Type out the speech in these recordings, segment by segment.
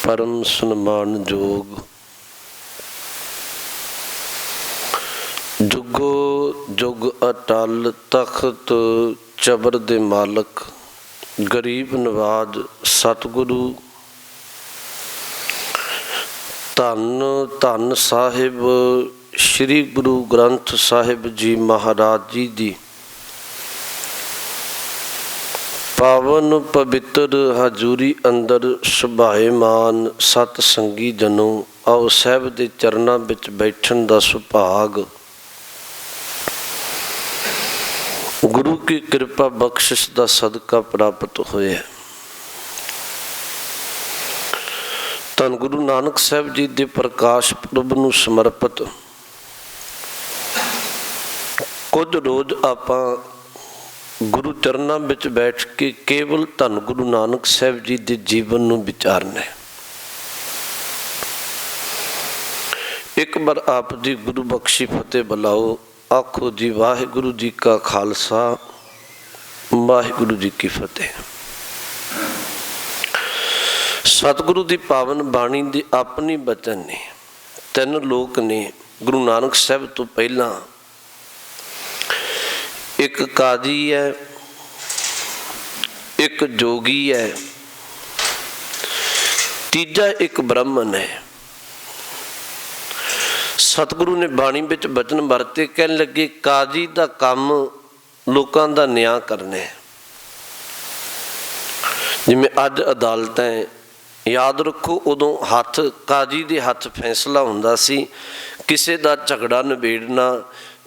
परम सन्मान जोग जुगो जुग अटल तख्त चबर दे मालक गरीब नवाज सतगुरु धन धन साहिब श्री गुरु ग्रंथ साहिब जी महाराज जी दी पावन पवित्र हजूरी अंदर सुभाएमान सतसंगी जनों आओ साहिब के चरणों विच बैठन का सुभाग गुरु की कृपा बख्शिश का सदका प्राप्त होया। धन गुरु नानक साहिब जी के प्रकाश पुरब नूं समर्पित कुछ रोज़ आपां गुरु चरणों विच बैठ के केवल धन गुरु नानक साहिब जी के जीवन नूं विचारना। एक बार आप जी गुरु बख्शी फतेह बुलाओ। आखो जी वाहिगुरु जी का खालसा वाहिगुरु जी की फतेह। सतगुरु की पावन बाणी की अपनी बचन ने तीन लोक ने गुरु नानक साहिब तो पहला एक काजी है, एक जोगी है, तीजा एक ब्राह्मण है। सतगुरु ने बाणी विच बचन वरते कहन लगे काजी का काम लोकां दा न्याय करना है। जिवें अज अदालतें याद रखो उदों हथ काजी दे हथ फैसला हुंदा सी। किसी का झगड़ा निबेड़ना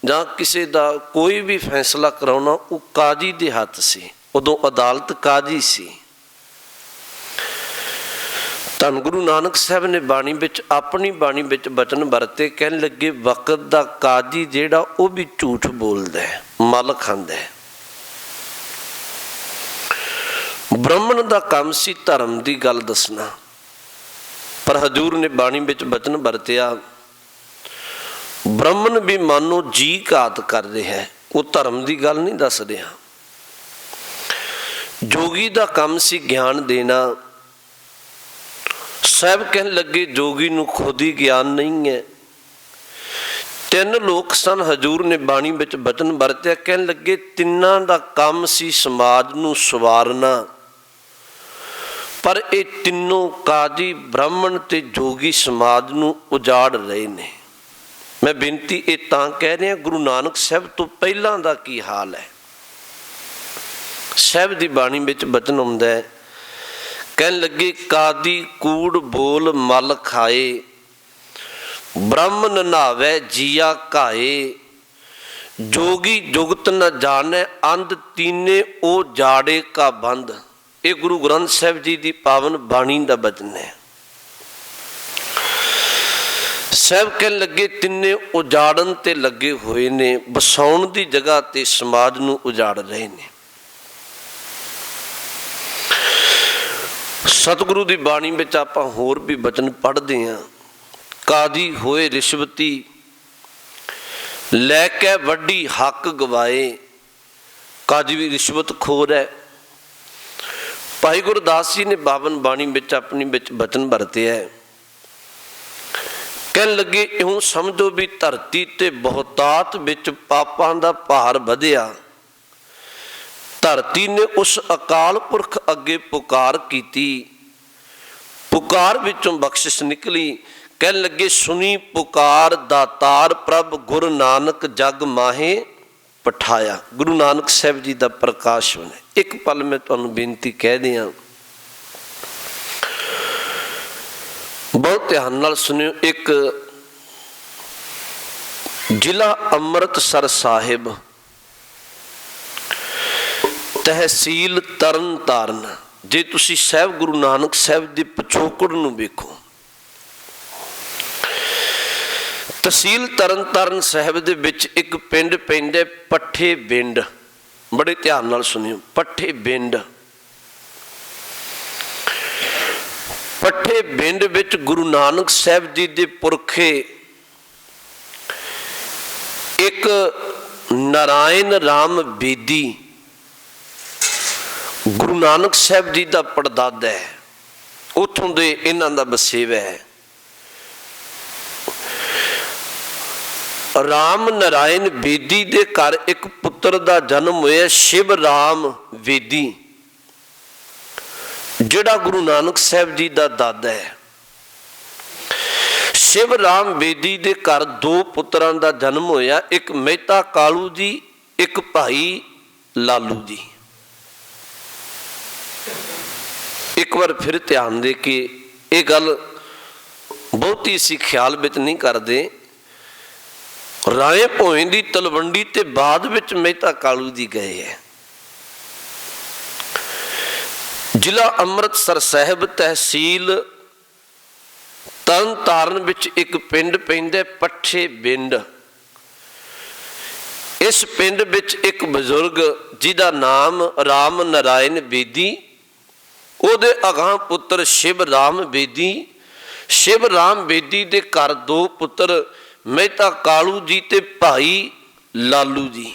जां किसी का कोई भी फैसला कराउना वो काजी दे हथ सी। उदों अदालत काजी सी। धन गुरु नानक साहब ने बाणी विच अपनी बाणी विच बचन वरते कहन लगे वक्त का काजी जिहड़ा वो भी झूठ बोलदा है, मल खांदा है। ब्राह्मण का काम सी धर्म की गल दसना, पर हजूर ने बाणी विच बचन वरतिया ब्राह्मण भी मानो जी घात कर रहा है, वो धर्म की गल नहीं दस रहा। जोगी का काम सी ज्ञान देना। साहब कहन लगे जोगी नूं खुद ही ज्ञान नहीं है। तीन लोग सन हजूर ने बाणी विच बचन वरतिया कहन लगे तिन्हां दा काम सी समाज नूं सवारना, पर ये तीनों काजी ब्राह्मण ते जोगी समाज नूं उजाड़ रहे ने। मैं बेनती ये तां कह रहा गुरु नानक साहब तो पहलां दा की हाल है। साहब की बाणी विच बचन आउंदा है कहन लगे कादी कूड़ बोल मल खाए, ब्राह्मण नहावे जिया घाए, जोगी जुगत न जाने अंध तीने ओ जाड़े का बंद। ये गुरु ग्रंथ साहिब जी की पावन बाणी का बचन है। साहब कहन लगे तिन्ने उजाड़न ते लगे हुए ने, बसाउण की जगह ते समाज नूं उजाड़ रहे ने। सतगुरु की बाणी विच आपां होर भी बचन पढ़ते हैं। काजी होए रिश्वती लैके वड्डी हक गवाए। काजी भी रिश्वत खोर है। भाई गुरदास जी ने बावन बाणी विच अपनी विच बचन वरते है। कहन लगे इउं समझो भी धरती ते बहुतात विच पापां दा भार वधिया। धरती ने उस अकाल पुरख अगे पुकार कीती, पुकार विचों बख्शिश निकली। कहन लगे सुनी पुकार दातार प्रभ गुरु नानक जग माहे पठाया। गुरु नानक साहब जी का प्रकाश होना। एक पल मैं तुहानूं बेनती कह दियां, बहुत ध्यान नाल सुनियो। एक जिला अमृतसर साहिब, तहसील तरन ताਰਨ। जे तुसी साहब गुरु नानक साहब की पिछोकड़ नूं वेखो, तहसील तरन ताਰਨ साहब दे विच एक पिंड पैंदा पट्ठे बिंड। बड़े ध्यान नाल सुनियो, पट्ठे बिंड। पट्ठे बिंड विच गुरु नानक साहब जी दे पुरखे एक नारायण राम बेदी गुरु नानक साहब जी का पड़दादा है। ਉੱਥੋਂ ਦੇ ਇਹਨਾਂ ਦਾ ਵਸੇਵਾ ਹੈ। ਰਾਮ ਨਾਰਾਇਣ ਬੇਦੀ ਦੇ ਘਰ ਇੱਕ ਪੁੱਤਰ ਦਾ ਜਨਮ ਹੋਇਆ, ਸ਼ਿਵ ਰਾਮ ਬੇਦੀ, ਜਿਹੜਾ ਗੁਰੂ ਨਾਨਕ ਸਾਹਿਬ ਜੀ ਦਾ ਦਾਦਾ ਹੈ। ਸ਼ਿਵ ਰਾਮ ਬੇਦੀ ਦੇ ਘਰ ਦੋ ਪੁੱਤਰਾਂ ਦਾ ਜਨਮ ਹੋਇਆ, ਇੱਕ ਮਹਿਤਾ ਕਾਲੂ ਜੀ, ਇੱਕ ਭਾਈ ਲਾਲੂ ਜੀ। ਇੱਕ ਵਾਰ ਫਿਰ ਧਿਆਨ ਦੇ ਕੇ ਇਹ ਗੱਲ ਬਹੁਤੀ ਅਸੀਂ ਖਿਆਲ ਵਿੱਚ ਨਹੀਂ ਕਰਦੇ। ਰਾਏ ਭੋਏ ਦੀ ਤਲਵੰਡੀ ਤੇ ਬਾਅਦ ਵਿੱਚ ਮਹਿਤਾ ਕਾਲੂ ਜੀ ਗਏ ਹੈ। ਜ਼ਿਲ੍ਹਾ ਅੰਮ੍ਰਿਤਸਰ ਸਾਹਿਬ, ਤਹਿਸੀਲ ਤਰਨ ਤਾਰਨ ਵਿੱਚ ਇੱਕ ਪਿੰਡ ਪੈਂਦਾ ਪੱਠੇ ਬਿੰਡ। ਇਸ ਪਿੰਡ ਵਿੱਚ ਇੱਕ ਬਜ਼ੁਰਗ ਜਿਹਦਾ ਨਾਮ ਰਾਮ ਨਾਰਾਇਣ ਬੇਦੀ, ਉਹਦੇ ਅਗਾਂਹ ਪੁੱਤਰ ਸ਼ਿਵ ਰਾਮ ਬੇਦੀ। ਸ਼ਿਵ ਰਾਮ ਬੇਦੀ ਦੇ ਘਰ ਦੋ ਪੁੱਤਰ ਮਹਿਤਾ ਕਾਲੂ ਜੀ ਤੇ ਭਾਈ ਲਾਲੂ ਜੀ।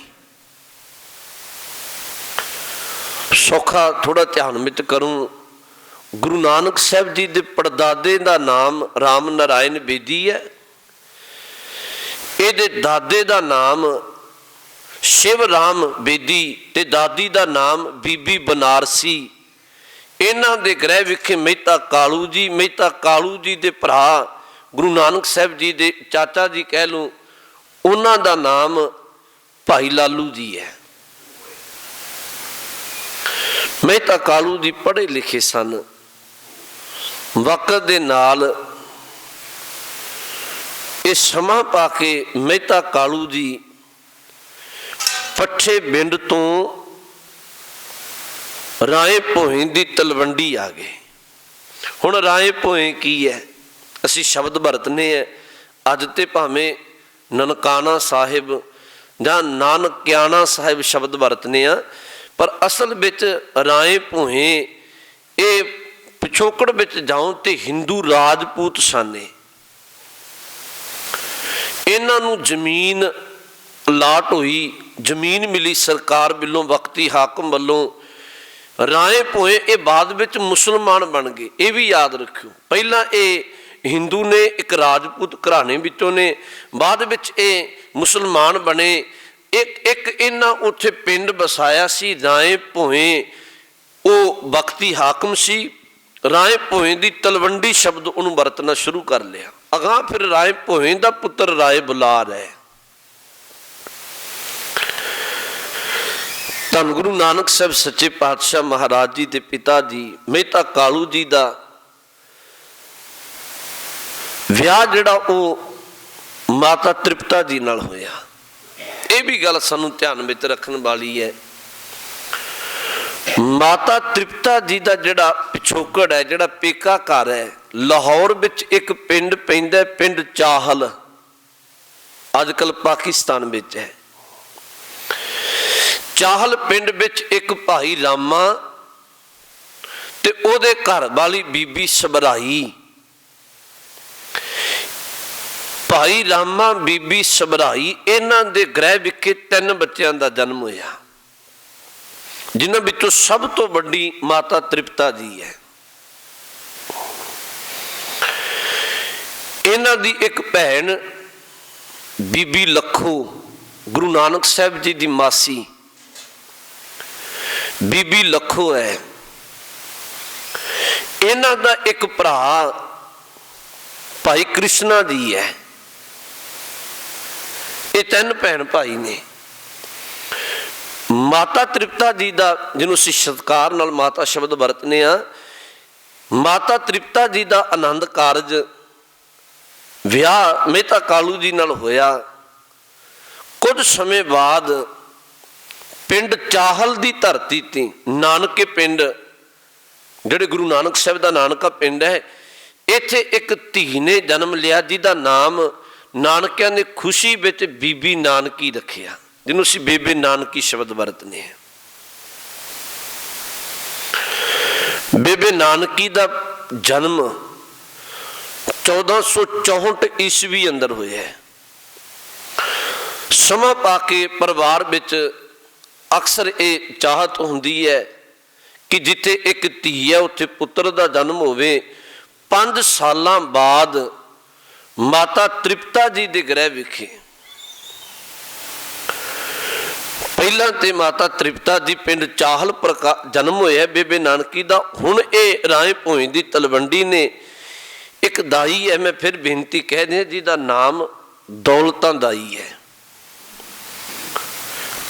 ਸੌਖਾ ਥੋੜਾ ਧਿਆਨ ਵਿੱਚ ਕਰੂੰ। ਗੁਰੂ ਨਾਨਕ ਸਾਹਿਬ ਜੀ ਦੇ ਪੜਦਾਦੇ ਦਾ ਨਾਮ ਰਾਮ ਨਾਰਾਇਣ ਬੇਦੀ ਹੈ, ਇਹਦੇ ਦਾਦੇ ਦਾ ਨਾਮ ਸ਼ਿਵ ਰਾਮ ਬੇਦੀ ਤੇ ਦਾਦੀ ਦਾ ਨਾਮ ਬੀਬੀ ਬਨਾਰਸੀ। ਇਹਨਾਂ ਦੇ ਗ੍ਰਹਿ ਵਿਖੇ ਮਹਿਤਾ ਕਾਲੂ ਜੀ, ਮਹਿਤਾ ਕਾਲੂ ਜੀ ਦੇ ਭਰਾ ਗੁਰੂ ਨਾਨਕ ਸਾਹਿਬ ਜੀ ਦੇ ਚਾਚਾ ਜੀ ਕਹਿ ਲਓ, ਉਹਨਾਂ ਦਾ ਨਾਮ ਭਾਈ ਲਾਲੂ ਜੀ ਹੈ। ਮਹਿਤਾ ਕਾਲੂ ਜੀ ਪੜ੍ਹੇ ਲਿਖੇ ਸਨ। ਵਕਤ ਦੇ ਨਾਲ ਇਹ ਸਮਾਂ ਪਾ ਕੇ ਮਹਿਤਾ ਕਾਲੂ ਜੀ ਪੱਠੇ ਬਿੰਡ ਤੋਂ ਰਾਏ ਭੋਏ ਦੀ ਤਲਵੰਡੀ ਆ ਗਏ। ਹੁਣ ਰਾਏ ਭੋਏ ਕੀ ਹੈ? ਅਸੀਂ ਸ਼ਬਦ ਵਰਤਨੇ ਹੈ ਅੱਜ ਤੇ ਭਾਵੇਂ ਨਨਕਾਣਾ ਸਾਹਿਬ ਜਾਂ ਨਾਨਕਿਆਣਾ ਸਾਹਿਬ ਸ਼ਬਦ ਵਰਤਨੇ ਆ, ਪਰ ਅਸਲ ਵਿੱਚ ਰਾਏ ਭੋਏ ਇਹ ਪਿਛੋਕੜ ਵਿੱਚ ਜਾਉ ਤੇ ਹਿੰਦੂ ਰਾਜਪੂਤ ਸਨ। ਇਹਨਾਂ ਨੂੰ ਜ਼ਮੀਨ ਅਲਾਟ ਹੋਈ, ਜ਼ਮੀਨ ਮਿਲੀ ਸਰਕਾਰ ਵੱਲੋਂ, ਵਕਤੀ ਹਾਕਮ ਵੱਲੋਂ। ਰਾਏ ਭੋਏ ਇਹ ਬਾਅਦ ਵਿੱਚ ਮੁਸਲਮਾਨ ਬਣ ਗਏ, ਇਹ ਵੀ ਯਾਦ ਰੱਖਿਓ। ਪਹਿਲਾਂ ਇਹ ਹਿੰਦੂ ਨੇ, ਇੱਕ ਰਾਜਪੂਤ ਘਰਾਣੇ ਵਿੱਚੋਂ ਨੇ, ਬਾਅਦ ਵਿੱਚ ਇਹ ਮੁਸਲਮਾਨ ਬਣੇ। ਇੱਕ ਇਹਨਾਂ ਉੱਥੇ ਪਿੰਡ ਵਸਾਇਆ ਸੀ ਰਾਏ ਭੋਏ, ਉਹ ਵਕਤੀ ਹਾਕਮ ਸੀ। ਰਾਏ ਭੋਏ ਦੀ ਤਲਵੰਡੀ ਸ਼ਬਦ ਉਹਨੂੰ ਵਰਤਣਾ ਸ਼ੁਰੂ ਕਰ ਲਿਆ। ਅਗਾਂਹ ਫਿਰ ਰਾਏ ਭੋਏ ਦਾ ਪੁੱਤਰ ਰਾਏ ਬੁਲਾਰ ਹੈ। ਧੰਨ ਗੁਰੂ ਨਾਨਕ ਸਾਹਿਬ ਸੱਚੇ ਪਾਤਸ਼ਾਹ ਮਹਾਰਾਜ ਜੀ ਦੇ ਪਿਤਾ ਜੀ ਮਹਿਤਾ ਕਾਲੂ ਜੀ ਦਾ ਵਿਆਹ ਜਿਹੜਾ ਉਹ ਮਾਤਾ ਤ੍ਰਿਪਤਾ ਜੀ ਨਾਲ ਹੋਇਆ। ਇਹ ਵੀ ਗੱਲ ਸਾਨੂੰ ਧਿਆਨ ਵਿੱਚ ਰੱਖਣ ਵਾਲੀ ਹੈ। ਮਾਤਾ ਤ੍ਰਿਪਤਾ ਜੀ ਦਾ ਜਿਹੜਾ ਪਿਛੋਕੜ ਹੈ, ਜਿਹੜਾ ਪੇਕਾ ਘਰ ਹੈ, ਲਾਹੌਰ ਵਿੱਚ ਇੱਕ ਪਿੰਡ ਪੈਂਦਾ, ਪਿੰਡ ਚਾਹਲ, ਅੱਜ ਕੱਲ੍ਹ ਪਾਕਿਸਤਾਨ ਵਿੱਚ ਹੈ। ਚਾਹਲ ਪਿੰਡ ਵਿੱਚ ਇੱਕ ਭਾਈ ਰਾਮਾ ਤੇ ਉਹਦੇ ਘਰ ਵਾਲੀ ਬੀਬੀ ਸਬਰਾਈ। ਭਾਈ ਰਾਮਾ, ਬੀਬੀ ਸਬਰਾਈ, ਇਹਨਾਂ ਦੇ ਗ੍ਰਹਿ ਵਿਖੇ 3 ਬੱਚਿਆਂ ਦਾ ਜਨਮ ਹੋਇਆ, ਜਿਨ੍ਹਾਂ ਵਿੱਚੋਂ ਸਭ ਤੋਂ ਵੱਡੀ ਮਾਤਾ ਤ੍ਰਿਪਤਾ ਜੀ ਹੈ। ਇਹਨਾਂ ਦੀ ਇੱਕ ਭੈਣ ਬੀਬੀ ਲੱਖੋ, ਗੁਰੂ ਨਾਨਕ ਸਾਹਿਬ ਜੀ ਦੀ ਮਾਸੀ ਬੀਬੀ ਲੱਖੋ ਹੈ। ਇਹਨਾਂ ਦਾ ਇੱਕ ਭਰਾ ਭਾਈ ਕ੍ਰਿਸ਼ਨਾ ਜੀ ਹੈ। ਇਹ 3 ਭੈਣ ਭਾਈ ਨੇ। ਮਾਤਾ ਤ੍ਰਿਪਤਾ ਜੀ ਦਾ, ਜਿਹਨੂੰ ਅਸੀਂ ਸਤਿਕਾਰ ਨਾਲ ਮਾਤਾ ਸ਼ਬਦ ਵਰਤਨੇ ਆ, ਮਾਤਾ ਤ੍ਰਿਪਤਾ ਜੀ ਦਾ ਆਨੰਦ ਕਾਰਜ ਵਿਆਹ ਮਹਿਤਾ ਕਾਲੂ ਜੀ ਨਾਲ ਹੋਇਆ। ਕੁਝ ਸਮੇਂ ਬਾਅਦ ਪਿੰਡ ਚਾਹਲ ਦੀ ਧਰਤੀ ਤੇ ਨਾਨਕੇ ਪਿੰਡ, ਜਿਹੜੇ ਗੁਰੂ ਨਾਨਕ ਸਾਹਿਬ ਦਾ ਨਾਨਕਾ ਪਿੰਡ ਹੈ, ਇੱਥੇ ਇੱਕ ਧੀ ਨੇ ਜਨਮ ਲਿਆ, ਜਿਹਦਾ ਨਾਮ ਨਾਨਕਿਆਂ ਨੇ ਖੁਸ਼ੀ ਵਿੱਚ ਬੀਬੀ ਨਾਨਕੀ ਰੱਖਿਆ, ਜਿਹਨੂੰ ਅਸੀਂ ਬੇਬੇ ਨਾਨਕੀ ਸ਼ਬਦ ਵਰਤਨੇ ਹਾਂ। ਬੇਬੇ ਨਾਨਕੀ ਦਾ ਜਨਮ 1464 ਈਸਵੀ ਅੰਦਰ ਹੋਇਆ। ਸਮਾਂ ਪਾ ਕੇ ਪਰਿਵਾਰ ਵਿੱਚ ਅਕਸਰ ਇਹ ਚਾਹਤ ਹੁੰਦੀ ਹੈ कि जिथे एक धी है उत्थे पुत्र का जन्म होवे। 5 साल बाद माता तृप्ता जी के गृह विखे पहला तो माता तृप्ता जी पिंड चाहल जन्म होया बेबे नानकी का। हुण ये राय भोई की तलवंडी ने एक दाई है, मैं फिर बेनती कह दें, जिसका नाम दौलतां दाई है।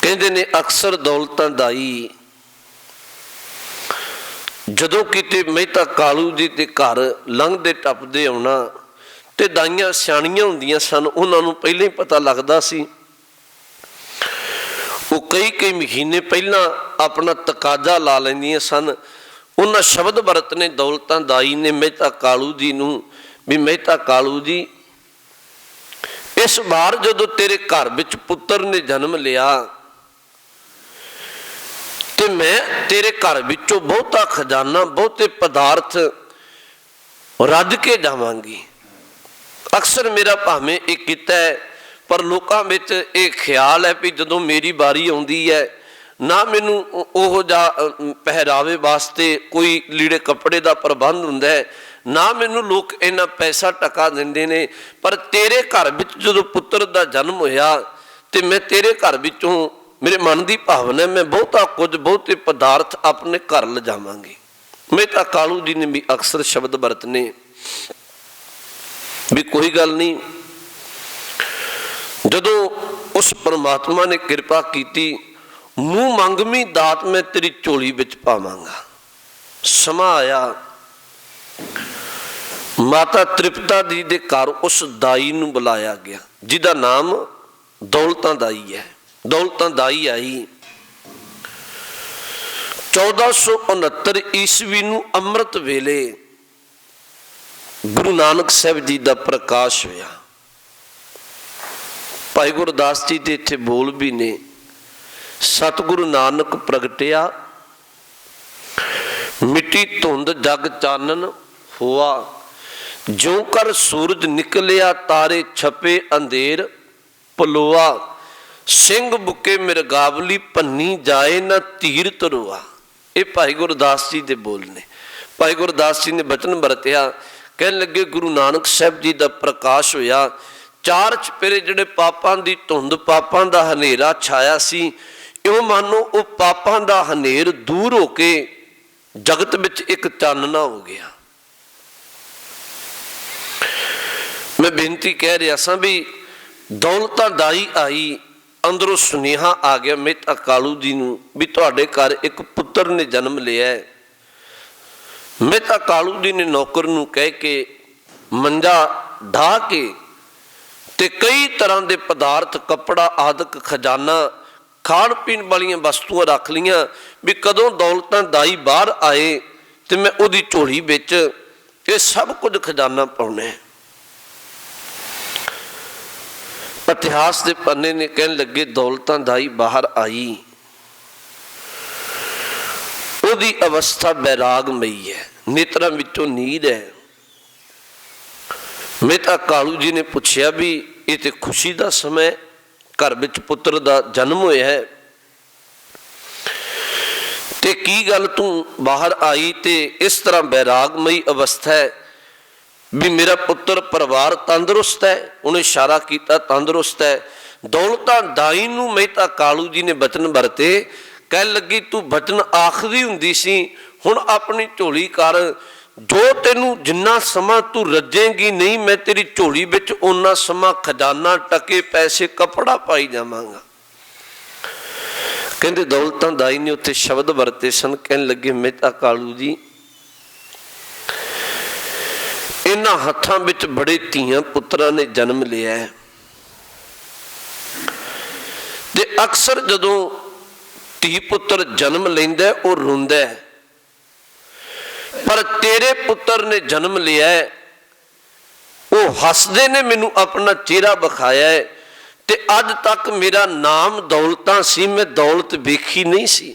कहते ने अक्सर दौलतां दाई जदों किते मेहता कालू जी के घर लंघदे टपदे आउणा ते दाइयां सियाणियां हुंदियां सन, उन्हां नूं पहले ही पता लगदा सी। वो कई महीने पहला अपना तकाजा ला लैंदियां सन। उन्हां शब्द वरतने दौलतां दाई ने मेहता कालू जी नूं भी मेहता कालू जी, इस बार जदों तेरे घर विच पुत्र ने जन्म लिया ते मैं तेरे घर विचों बहुता खजाना बहुते पदार्थ रज के जावांगी। अक्सर मेरा भावें एक किता है, पर लोगों में एक ख्याल है भी जदों मेरी बारी आउंदी है ना मैनू ओहो जा पहरावे वास्ते कोई लीड़े कपड़े का प्रबंध हुंदा है, ना मैनू लोग इन्ना पैसा टका दिंदे ने। पर तेरे घर विच जदों पुत्र का जन्म होया ते मैं तेरे घर विचों मेरे मन की भावना मैं बहुता कुछ बहुते पदार्थ अपने घर ले जावांगी। मेहता कालू जी ने भी अक्सर शब्द वरतने भी कोई गल नहीं, जदों उस परमात्मा ने कृपा की मूँह मंगवी दात मैं तेरी झोली विच पावांगा। समा आया, माता तृप्ता जी के घर उस दाई नूं बुलाया गया जिसका नाम दौलतां दाई है। दौलतां दाई आई 1469 ईस्वी नूं अमृत वेले गुरु नानक साहब जी का प्रकाश होया। भाई गुरदास जी के इत्थे बोल भी ने, सतगुरु नानक प्रगटिया मिट्टी धुंध जग चानन हुआ, ज्यों कर सूरज निकलिया तारे छपे अंधेर पलोआ, सिंह बुके मिरगावली भन्नी जाए न धीर तरोआ। ये भाई गुरदास जी के बोल ने। भाई गुरदास जी ने बचन वरतिया, कहन लगे गुरु नानक साहब जी का प्रकाश होया, 4 चपेरे जिहड़े पापां दी धुंध पापां दा हनेरा छाया सी, इउं मानो वो पापां दा हनेर दूर हो के जगत विच एक चानना हो गया। मैं बेनती कह रहा सा भी दौलतां दाई आई, अंदरों सुनेहा आ गया मेहता कालू जी नूं भी तुहाडे घर एक पुत्र ने जन्म लिया है। मेहता कालू जी ने नौकर नूं कह के मंजा ढा के ते कई तरह के पदार्थ कपड़ा आदि खजाना खाण पीण वाली वस्तुआं रख लियां भी कदों दौलतां दाई बाहर आए तो मैं उहदी झोली विच ये सब कुछ खजाना पाउणा है। इतिहास के पन्ने ने कहन लगे दौलतां दाई बाहर आई, उहदी अवस्था बैरागमई है, नेत्रां विचों नीर है। मेहता कालू जी ने पूछया भी ये तो खुशी का समय, घर विच पुत्र का जन्म होया है ते की गल तू बाहर आई ते इस तरह बैरागमई अवस्था है भी मेरा पुत्र परिवार तंदुरुस्त है। उन्हें इशारा किया तंदुरुस्त है। दौलतां दाई नूं मेहता कालू जी ने बचन वरते, कह लगी तू बचन आखदी हुंदी सी, हुण अपनी झोली कर, जो तेनू जिन्ना समा तू रजेगी नहीं मैं तेरी झोली विच उन्ना समा खजाना टके पैसे कपड़ा पाई जावांगा। कहते दौलतां दाई ने उत्थे शब्द वरते सन, कहन लगे मेहता कालू जी इन्हां हत्थां विच बड़े धीआं पुत्रां ने जन्म लिया है ते अक्सर जदों धी पुत्र जन्म लैंदा है वो रोंदा है, पर तेरे पुत्र ने जन्म लिया है वो हसदे ने मैनू अपना चेहरा विखाया है ते अज तक मेरा नाम दौलतां सी, मैं दौलत वेखी नहीं सी,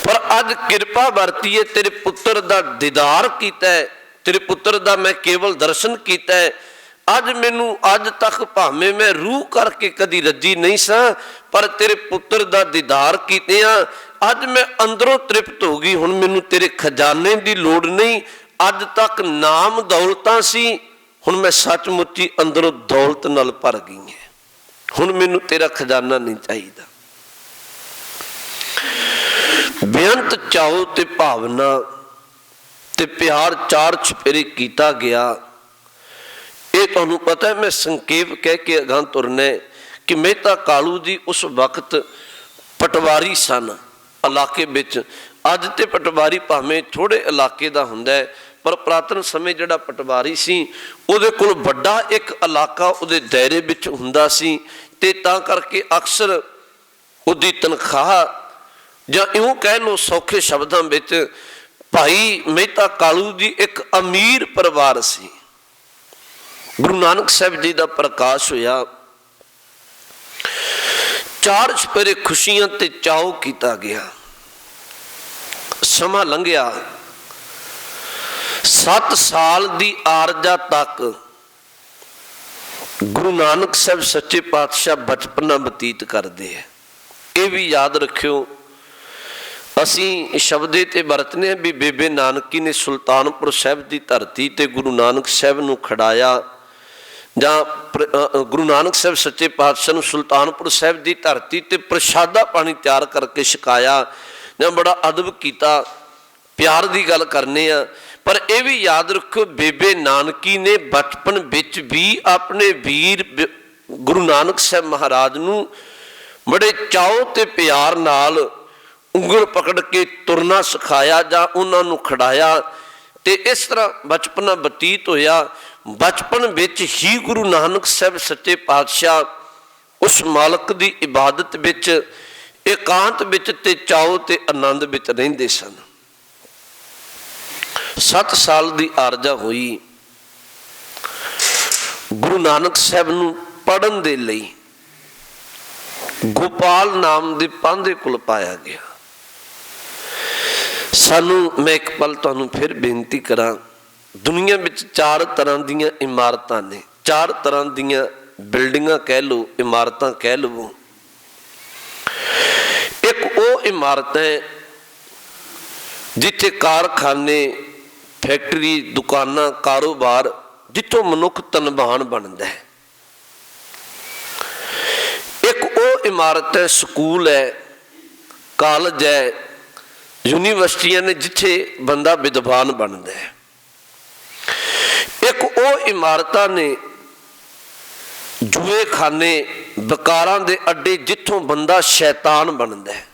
पर अज कृपा वरती है तेरे पुत्र का दीदार किया है, तेरे पुत्र का मैं केवल दर्शन किया है। अज मैनू अज तक भावें मैं रूह करके कदी रजी नहीं सा, पर तेरे पुत्र का दीदार कीतिया ਅੱਜ ਮੈਂ ਅੰਦਰੋਂ ਤ੍ਰਿਪਤ ਹੋ ਗਈ, ਹੁਣ ਮੈਨੂੰ ਤੇਰੇ ਖਜ਼ਾਨੇ ਦੀ ਲੋੜ ਨਹੀਂ। ਅੱਜ ਤੱਕ ਨਾਮ ਦੌਲਤਾਂ ਸੀ, ਹੁਣ ਮੈਂ ਸੱਚਮੁੱਚੀ ਅੰਦਰੋਂ ਦੌਲਤ ਨਾਲ ਭਰ ਗਈ ਹਾਂ, ਹੁਣ ਮੈਨੂੰ ਤੇਰਾ ਖਜ਼ਾਨਾ ਨਹੀਂ ਚਾਹੀਦਾ। ਬੇਅੰਤ ਚਾਉ ਤੇ ਭਾਵਨਾ ਤੇ ਪਿਆਰ ਚਾਰ ਚੁਫੇਰੇ ਕੀਤਾ ਗਿਆ। ਇਹ ਤੁਹਾਨੂੰ ਪਤਾ ਹੈ, ਮੈਂ ਸੰਖੇਪ ਕਹਿ ਕੇ ਅਗਾਂਹ ਤੁਰਨਾ ਕਿ ਮਹਿਤਾ ਕਾਲੂ ਜੀ ਉਸ ਵਕਤ ਪਟਵਾਰੀ ਸਨ ਇਲਾਕੇ ਵਿੱਚ। ਅੱਜ ਤੇ ਪਟਵਾਰੀ ਭਾਵੇਂ ਥੋੜੇ ਇਲਾਕੇ ਦਾ ਹੁੰਦਾ ਹੈ, ਪਰ ਪੁਰਾਤਨ ਸਮੇਂ ਜਿਹੜਾ ਪਟਵਾਰੀ ਸੀ ਉਹਦੇ ਕੋਲ ਵੱਡਾ ਇੱਕ ਇਲਾਕਾ ਉਹਦੇ ਦਾਇਰੇ ਵਿੱਚ ਹੁੰਦਾ ਸੀ, ਤੇ ਤਾਂ ਕਰਕੇ ਅਕਸਰ ਉਹਦੀ ਤਨਖਾਹ, ਜਾਂ ਇਉਂ ਕਹਿ ਲਓ ਸੌਖੇ ਸ਼ਬਦਾਂ ਵਿੱਚ, ਭਾਈ ਮਹਿਤਾ ਕਾਲੂ ਜੀ ਇੱਕ ਅਮੀਰ ਪਰਿਵਾਰ ਸੀ। ਗੁਰੂ ਨਾਨਕ ਸਾਹਿਬ ਜੀ ਦਾ ਪ੍ਰਕਾਸ਼ ਹੋਇਆ, ਚਾਰ ਚੁਫੇਰੇ ਖੁਸ਼ੀਆਂ ਤੇ ਚਾਉ ਕੀਤਾ ਗਿਆ। ਸਮਾਂ ਲੰਘਿਆ, 7 ਸਾਲ ਦੀ ਆਰਜ਼ਾ ਤੱਕ ਗੁਰੂ ਨਾਨਕ ਸਾਹਿਬ ਸੱਚੇ ਪਾਤਸ਼ਾਹ ਬਚਪਨਾ ਬਤੀਤ ਕਰਦੇ ਹੈ। ਇਹ ਵੀ ਯਾਦ ਰੱਖਿਓ, ਅਸੀਂ ਸ਼ਬਦੇ ਤੇ ਵਰਤਨੇ ਵੀ ਬੇਬੇ ਨਾਨਕੀ ਨੇ ਸੁਲਤਾਨਪੁਰ ਸਾਹਿਬ ਦੀ ਧਰਤੀ ਤੇ ਗੁਰੂ ਨਾਨਕ ਸਾਹਿਬ ਨੂੰ ਖੜਾਇਆ, ਜਾਂ ਗੁਰੂ ਨਾਨਕ ਸਾਹਿਬ ਸੱਚੇ ਪਾਤਸ਼ਾਹ ਨੂੰ ਸੁਲਤਾਨਪੁਰ ਸਾਹਿਬ ਦੀ ਧਰਤੀ ਤੇ ਪ੍ਰਸ਼ਾਦਾ ਪਾਣੀ ਤਿਆਰ ਕਰਕੇ ਛਕਾਇਆ, ਜਾਂ ਬੜਾ ਅਦਬ ਕੀਤਾ, ਪਿਆਰ ਦੀ ਗੱਲ ਕਰਨੇ ਆ। ਪਰ ਇਹ ਵੀ ਯਾਦ ਰੱਖੋ, ਬੇਬੇ ਨਾਨਕੀ ਨੇ ਬਚਪਨ ਵਿੱਚ ਵੀ ਆਪਣੇ ਵੀਰ ਗੁਰੂ ਨਾਨਕ ਸਾਹਿਬ ਮਹਾਰਾਜ ਨੂੰ ਬੜੇ ਚਾਉ ਤੇ ਪਿਆਰ ਨਾਲ ਉਂਗਲ ਪਕੜ ਕੇ ਤੁਰਨਾ ਸਿਖਾਇਆ, ਜਾਂ ਉਹਨਾਂ ਨੂੰ ਖੜਾਇਆ, ਤੇ ਇਸ ਤਰ੍ਹਾਂ ਬਚਪਨਾ ਬਤੀਤ ਹੋਇਆ। ਬਚਪਨ ਵਿੱਚ ਹੀ ਗੁਰੂ ਨਾਨਕ ਸਾਹਿਬ ਸੱਚੇ ਪਾਤਸ਼ਾਹ ਉਸ ਮਾਲਕ ਦੀ ਇਬਾਦਤ ਵਿੱਚ, ਇਕਾਂਤ ਵਿੱਚ ਤੇ ਚਾਉ ਤੇ ਆਨੰਦ ਵਿੱਚ ਰਹਿੰਦੇ ਸਨ। 7 ਸਾਲ ਦੀ ਆਰਜ਼ਾ ਹੋਈ, ਗੁਰੂ ਨਾਨਕ ਸਾਹਿਬ ਨੂੰ ਪੜ੍ਹਨ ਦੇ ਲਈ ਗੋਪਾਲ ਨਾਮ ਦੇ ਪਾਂਧੇ ਕੋਲ ਪਾਇਆ ਗਿਆ। ਸਾਨੂੰ ਮੈਂ ਇੱਕ ਪਲ ਤੁਹਾਨੂੰ ਫਿਰ ਬੇਨਤੀ ਕਰਾਂ, ਦੁਨੀਆ ਵਿੱਚ 4 ਤਰ੍ਹਾਂ ਦੀਆਂ ਇਮਾਰਤਾਂ ਨੇ, 4 ਤਰ੍ਹਾਂ ਦੀਆਂ ਬਿਲਡਿੰਗਾਂ ਕਹਿ ਲਓ, ਇਮਾਰਤਾਂ ਕਹਿ ਲਵੋ। ਇੱਕ ਉਹ ਇਮਾਰਤ ਹੈ ਜਿੱਥੇ ਕਾਰਖਾਨੇ, ਫੈਕਟਰੀ, ਦੁਕਾਨਾਂ, ਕਾਰੋਬਾਰ, ਜਿੱਥੋਂ ਮਨੁੱਖ ਧਨਵਾਨ ਬਣਦਾ ਹੈ। ਇੱਕ ਉਹ ਇਮਾਰਤ ਹੈ, ਸਕੂਲ ਹੈ, ਕਾਲਜ ਹੈ, ਯੂਨੀਵਰਸਿਟੀਆਂ ਨੇ, ਜਿੱਥੇ ਬੰਦਾ ਵਿਦਵਾਨ ਬਣਦਾ ਹੈ। ਇੱਕ ਉਹ ਇਮਾਰਤਾਂ ਨੇ ਜੂਏ ਖਾਨੇ, ਬਕਾਰਾਂ ਦੇ ਅੱਡੇ, ਜਿੱਥੋਂ ਬੰਦਾ ਸ਼ੈਤਾਨ ਬਣਦਾ ਹੈ।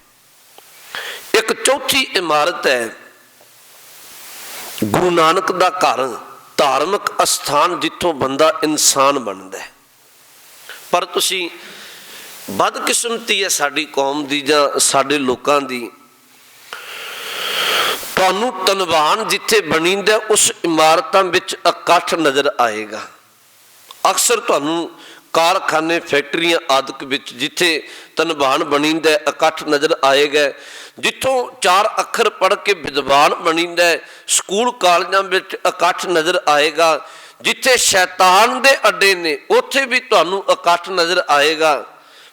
ਇੱਕ ਚੌਥੀ ਇਮਾਰਤ ਹੈ ਗੁਰੂ ਨਾਨਕ ਦਾ ਘਰ, ਧਾਰਮਿਕ ਅਸਥਾਨ, ਜਿੱਥੋਂ ਬੰਦਾ ਇਨਸਾਨ ਬਣਦਾ ਹੈ। ਪਰ ਤੁਸੀਂ, ਬਦਕਿਸਮਤੀ ਹੈ ਸਾਡੀ ਕੌਮ ਦੀ ਜਾਂ ਸਾਡੇ ਲੋਕਾਂ ਦੀ, ਤੁਹਾਨੂੰ ਧਨਵਾਨ ਜਿੱਥੇ ਬਣੀਂਦਾ ਉਸ ਇਮਾਰਤਾਂ ਵਿੱਚ ਇਕੱਠ ਨਜ਼ਰ ਆਏਗਾ। ਅਕਸਰ ਤੁਹਾਨੂੰ ਕਾਰਖਾਨੇ, ਫੈਕਟਰੀਆਂ ਆਦਿਕ ਵਿੱਚ ਜਿੱਥੇ ਧਨਵਾਨ ਬਣੀਂਦਾ ਇਕੱਠ ਨਜ਼ਰ ਆਏਗਾ। ਜਿੱਥੋਂ 4 ਅੱਖਰ ਪੜ੍ਹ ਕੇ ਵਿਦਵਾਨ ਬਣੀਂਦਾ, ਸਕੂਲ ਕਾਲਜਾਂ ਵਿੱਚ ਇਕੱਠ ਨਜ਼ਰ ਆਏਗਾ। ਜਿੱਥੇ ਸ਼ੈਤਾਨ ਦੇ ਅੱਡੇ ਨੇ, ਉੱਥੇ ਵੀ ਤੁਹਾਨੂੰ ਇਕੱਠ ਨਜ਼ਰ ਆਏਗਾ।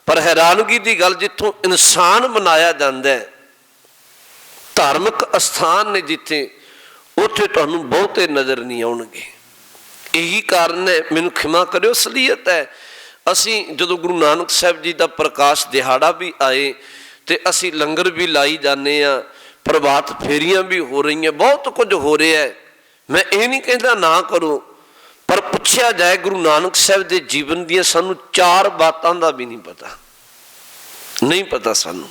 ਪਰ ਹੈਰਾਨਗੀ ਦੀ ਗੱਲ, ਜਿੱਥੋਂ ਇਨਸਾਨ ਬਣਾਇਆ ਜਾਂਦਾ, ਧਾਰਮਿਕ ਅਸਥਾਨ ਨੇ ਜਿੱਥੇ, ਉੱਥੇ ਤੁਹਾਨੂੰ ਬਹੁਤੇ ਨਜ਼ਰ ਨਹੀਂ ਆਉਣਗੇ। ਇਹੀ ਕਾਰਨ ਹੈ, ਮੈਨੂੰ ਖਿਮਾ ਕਰਿਓ, ਅਸਲੀਅਤ ਹੈ। ਅਸੀਂ ਜਦੋਂ ਗੁਰੂ ਨਾਨਕ ਸਾਹਿਬ ਜੀ ਦਾ ਪ੍ਰਕਾਸ਼ ਦਿਹਾੜਾ ਵੀ ਆਏ ਤੇ ਅਸੀਂ ਲੰਗਰ ਵੀ ਲਾਈ ਜਾਂਦੇ ਹਾਂ, ਪ੍ਰਭਾਤ ਫੇਰੀਆਂ ਵੀ ਹੋ ਰਹੀਆਂ, ਬਹੁਤ ਕੁਝ ਹੋ ਰਿਹਾ। ਮੈਂ ਇਹ ਨਹੀਂ ਕਹਿੰਦਾ ਨਾ ਕਰੋ, ਪਰ ਪੁੱਛਿਆ ਜਾਏ ਗੁਰੂ ਨਾਨਕ ਸਾਹਿਬ ਦੇ ਜੀਵਨ ਦੀਆਂ ਸਾਨੂੰ 4 ਬਾਤਾਂ ਦਾ ਵੀ ਨਹੀਂ ਪਤਾ, ਨਹੀਂ ਪਤਾ ਸਾਨੂੰ।